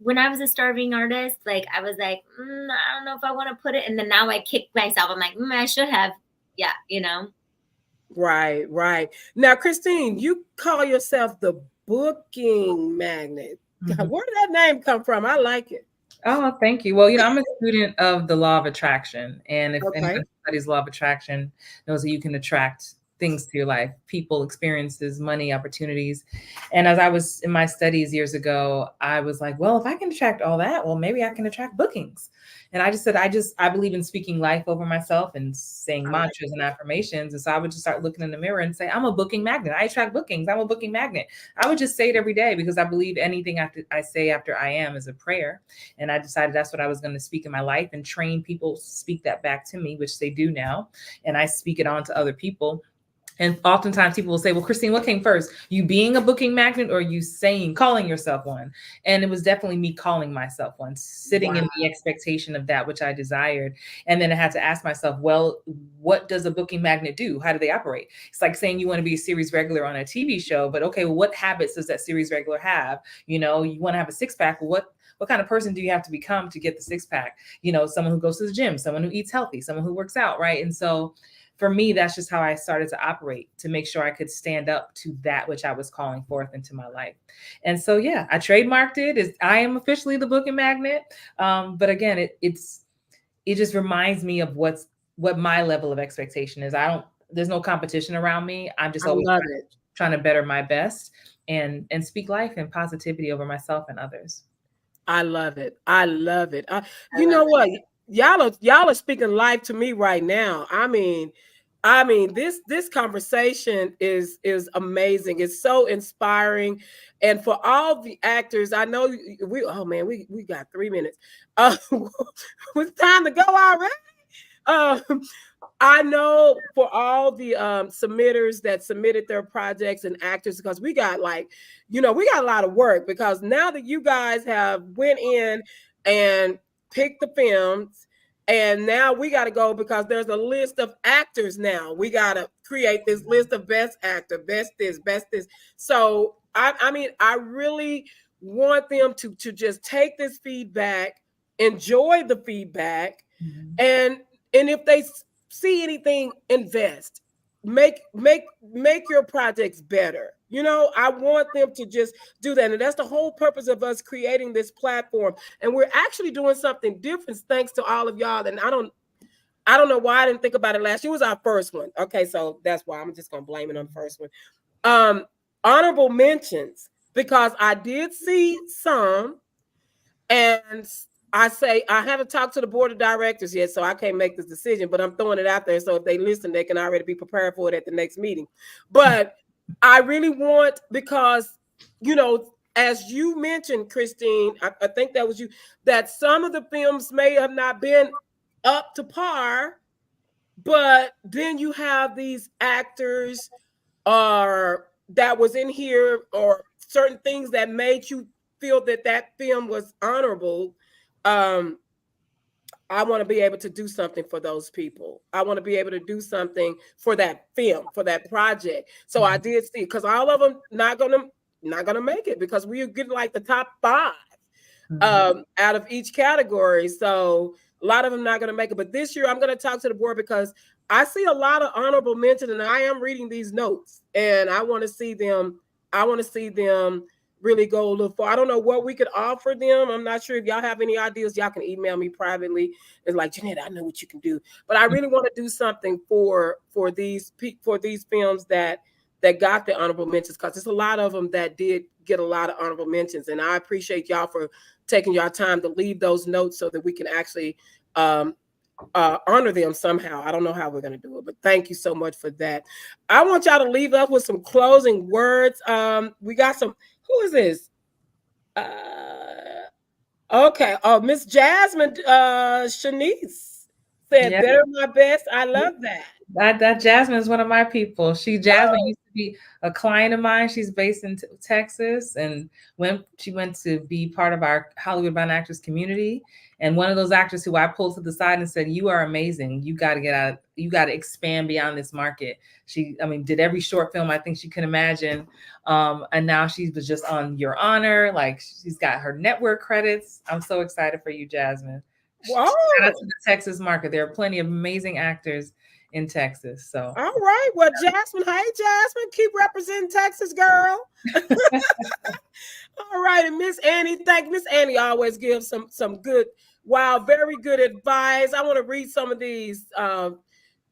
When I was a starving artist, like, I was like, I don't know if I want to put it. And then now I kick myself. I'm like, I should have. Yeah, Right. Now, Christine, you call yourself the booking magnet. Mm-hmm. Where did that name come from? I like it. Oh, thank you. Well, I'm a student of the law of attraction. And if anyone studies law of attraction, knows that you can attract things to your life, people, experiences, money, opportunities. And as I was in my studies years ago, I was like, well, if I can attract all that, well, maybe I can attract bookings. And I just said, I believe in speaking life over myself and saying mantras and affirmations. And so I would just start looking in the mirror and say, I'm a booking magnet. I attract bookings. I'm a booking magnet. I would just say it every day, because I believe anything I say after I am is a prayer. And I decided that's what I was going to speak in my life, and train people to speak that back to me, which they do now. And I speak it on to other people. And oftentimes people will say, well, Christine, what came first? You being a booking magnet or you calling yourself one? And it was definitely me calling myself one, sitting in the expectation of that which I desired. And then I had to ask myself, well, what does a booking magnet do? How do they operate? It's like saying you want to be a series regular on a TV show, but okay, well, what habits does that series regular have? You know, you want to have a six-pack. Well, what kind of person do you have to become to get the six-pack? You know, someone who goes to the gym, someone who eats healthy, someone who works out, right? And so for me, that's just how I started to operate, to make sure I could stand up to that which I was calling forth into my life. And so, yeah, I trademarked it. I am officially the booking magnet. But again, it just reminds me of what my level of expectation is. There's no competition around me. I'm just always trying to better my best and speak life and positivity over myself and others. I love it. I love it. You know what? Y'all are speaking life to me right now. I mean, this conversation is amazing. It's so inspiring, and for all the actors, I know we got 3 minutes. It's time to go already. I know for all the submitters that submitted their projects and actors, because we got we got a lot of work, because now that you guys have went in and picked the films, and now we got to go, because there's a list of actors now. We got to create this list of best actor, best this. So I really want them to just take this feedback, enjoy the feedback, and if they see anything, invest, make your projects better. You know, I want them to just do that. And that's the whole purpose of us creating this platform. And we're actually doing something different thanks to all of y'all. And I don't know why I didn't think about it last year. It was our first one. Okay, so that's why I'm just gonna blame it on the first one. Honorable mentions, because I did see some, and I haven't talked to the board of directors yet, so I can't make this decision, but I'm throwing it out there. So if they listen, they can already be prepared for it at the next meeting. But I really want, because, as you mentioned, Christine, I think that was you, that some of the films may have not been up to par, but then you have these actors that was in here, or certain things that made you feel that film was honorable. I want to be able to do something for those people. I want to be able to do something for that film, for that project. So I did see, because all of them not gonna make it, because we're getting like the top 5 out of each category. So a lot of them not gonna make it. But this year I'm gonna talk to the board, because I see a lot of honorable mention, and I am reading these notes, and I want to see them. Really go a little far. I don't know what we could offer them. I'm not sure. If y'all have any ideas, y'all can email me privately. It's like, Jeanette, I know what you can do, but I really want to do something for these films that got the honorable mentions, because there's a lot of them that did get a lot of honorable mentions, and I appreciate y'all for taking y'all time to leave those notes so that we can actually honor them somehow. I don't know how we're going to do it, but thank you so much for that. I want y'all to leave us with some closing words. We got some. Who is this? Okay. Oh, Miss Jasmine Shanice said, "Better my best." I love that. That Jasmine is one of my people. Jasmine used to be a client of mine. She's based in Texas, and she went to be part of our Hollywood Bound Actors community. And one of those actors who I pulled to the side and said, "You are amazing. You got to get out. You got to expand beyond this market." She did every short film I think she could imagine. And now she was just on Your Honor. Like, she's got her network credits. I'm so excited for you, Jasmine. Wow. Shout out to the Texas market. There are plenty of amazing actors in Texas. So all right. Well, Jasmine, hey Jasmine, keep representing Texas, girl. All right. And Miss Annie, Miss Annie always gives some good, very good advice. I want to read some of these.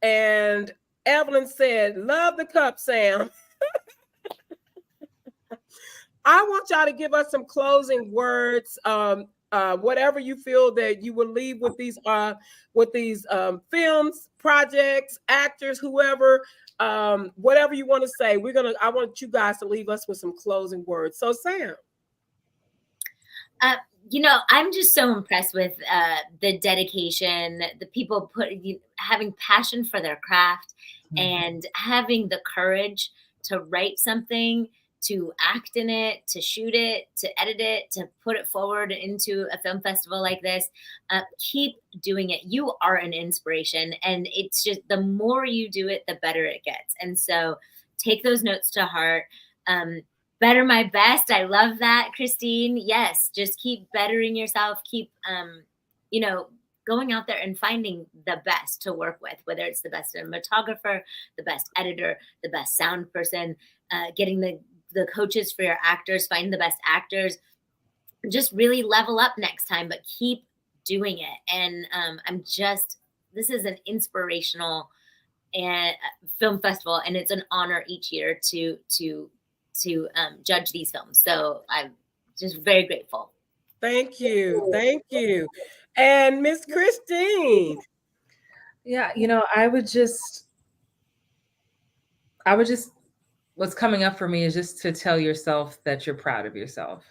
And Evelyn said, "Love the cup, Sam." I want y'all to give us some closing words. Whatever you feel that you will leave with these films, projects, actors, whoever, whatever you want to say. I want you guys to leave us with some closing words. So, Sam. I'm just so impressed with the dedication, the people having passion for their craft, and having the courage to write something, to act in it, to shoot it, to edit it, to put it forward into a film festival like this. Keep doing it. You are an inspiration. And it's just the more you do it, the better it gets. And so take those notes to heart. Better my best. I love that, Christine. Yes, just keep bettering yourself. Keep, going out there and finding the best to work with, whether it's the best cinematographer, the best editor, the best sound person, getting the coaches for your actors, find the best actors, just really level up next time, but keep doing it. And this is an inspirational film festival, and it's an honor each year to judge these films. So I'm just very grateful. Thank you. Thank you. And Miss Christine. Yeah, what's coming up for me is just to tell yourself that you're proud of yourself.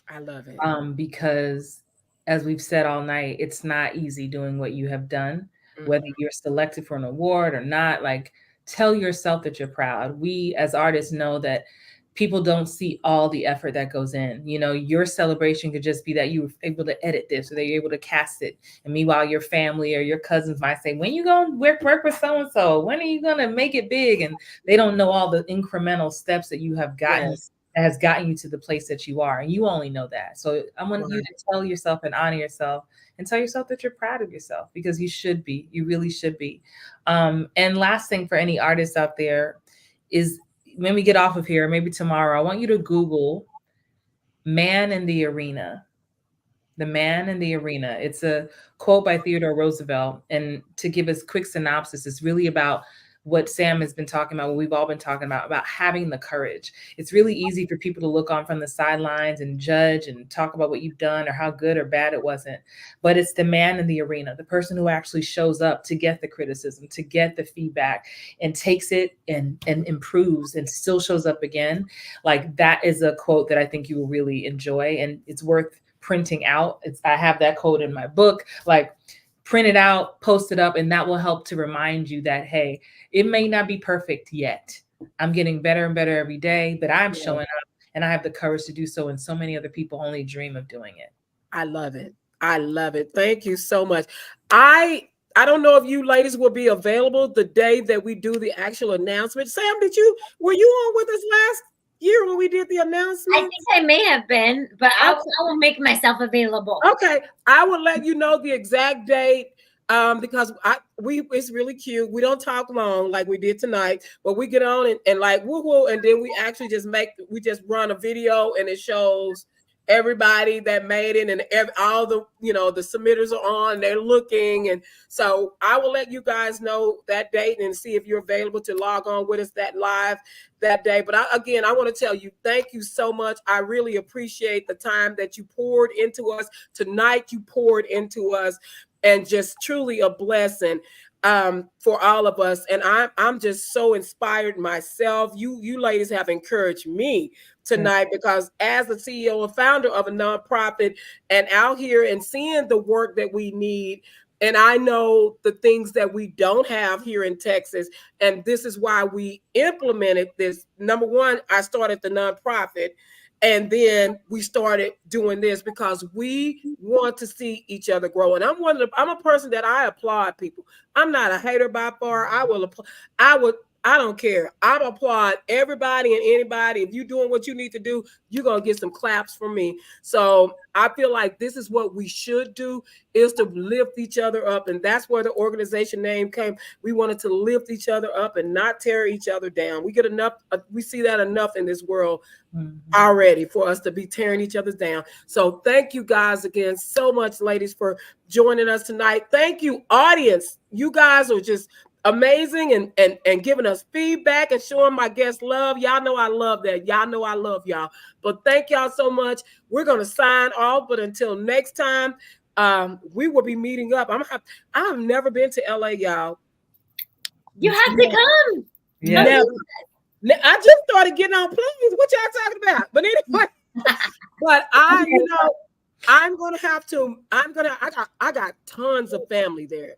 I love it. Because as we've said all night, it's not easy doing what you have done, whether you're selected for an award or not. Like, tell yourself that you're proud. We as artists know that people don't see all the effort that goes in. Your celebration could just be that you were able to edit this, or that you're able to cast it. And meanwhile, your family or your cousins might say, when you going to work with so-and-so? When are you going to make it big? And they don't know all the incremental steps that you have gotten, that has gotten you to the place that you are. And you only know that. So I want you to tell yourself and honor yourself and tell yourself that you're proud of yourself, because you should be. You really should be. And last thing for any artists out there is, when we get off of here, maybe tomorrow, I want you to Google Man in the Arena. The Man in the Arena. It's a quote by Theodore Roosevelt. And to give us a quick synopsis, it's really about what Sam has been talking about, what we've all been talking about having the courage. It's really easy for people to look on from the sidelines and judge and talk about what you've done or how good or bad it wasn't. But it's the man in the arena, the person who actually shows up to get the criticism, to get the feedback, and takes it and improves and still shows up again. Like, that is a quote that I think you will really enjoy, and it's worth printing out. I have that quote in my book. Like, print it out, post it up, and that will help to remind you that, hey, it may not be perfect yet. I'm getting better and better every day, but I'm showing up, and I have the courage to do so, and so many other people only dream of doing it. I love it. I love it. Thank you so much. I don't know if you ladies will be available the day that we do the actual announcement. Sam, were you on with us last year when we did the announcement? I think I may have been, but I will make myself available. Okay, I will let you know the exact date, because it's really cute. We don't talk long like we did tonight, but we get on and like woo-woo, and then we actually just run a video, and it shows everybody that made it, and all the the submitters are on, they're looking. And so I will let you guys know that date and see if you're available to log on with us live that day. But I want to tell you, thank you so much. I really appreciate the time that you poured into us tonight. You poured into us, and just truly a blessing for all of us. And I'm just so inspired myself. You ladies have encouraged me tonight, because as the CEO and founder of a nonprofit, and out here and seeing the work that we need, and I know the things that we don't have here in Texas, and this is why we implemented this. Number one, I started the nonprofit, and then we started doing this because we want to see each other grow. And I'm a person that I applaud people. I'm not a hater by far. I don't care. I applaud everybody and anybody. If you're doing what you need to do, you're going to get some claps from me. So I feel like this is what we should do, is to lift each other up. And that's where the organization name came. We wanted to lift each other up and not tear each other down. We see that enough in this world already for us to be tearing each other down. So thank you guys again so much, ladies, for joining us tonight. Thank you, audience. You guys are just amazing and giving us feedback and showing my guests love. Y'all know I love that. Y'all know I love y'all. But thank y'all so much. We're going to sign off. But until next time, we will be meeting up. I've never been to LA, y'all. You have to come. Yeah. I just started getting on planes. What y'all talking about? But anyway, but I'm gonna have to. I got tons of family there.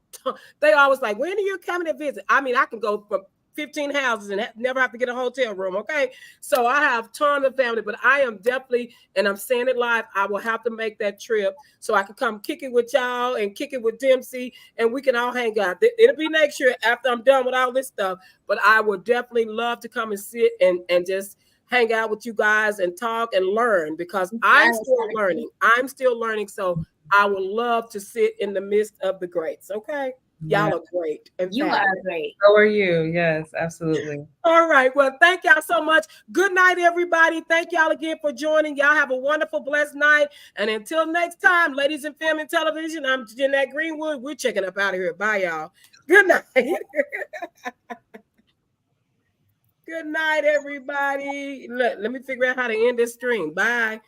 they always like, when are you coming to visit? I mean, I can go for 15 houses and never have to get a hotel room. Okay. So I have tons of family, but I am definitely, and I'm saying it live, I will have to make that trip so I can come kick it with y'all and kick it with Dempsey and we can all hang out. It'll be next year after I'm done with all this stuff, but I would definitely love to come and sit and just hang out with you guys and talk and learn because I'm still learning. I'm still learning. So I would love to sit in the midst of the greats. Okay. Y'all are great. And you are great. So are you. Yes, absolutely. All right. Well, thank y'all so much. Good night, everybody. Thank y'all again for joining. Y'all have a wonderful, blessed night. And until next time, ladies in film and television, I'm Jeanette Greenwood. We're checking up out of here. Bye, y'all. Good night. Good night, everybody. Let me figure out how to end this stream. Bye.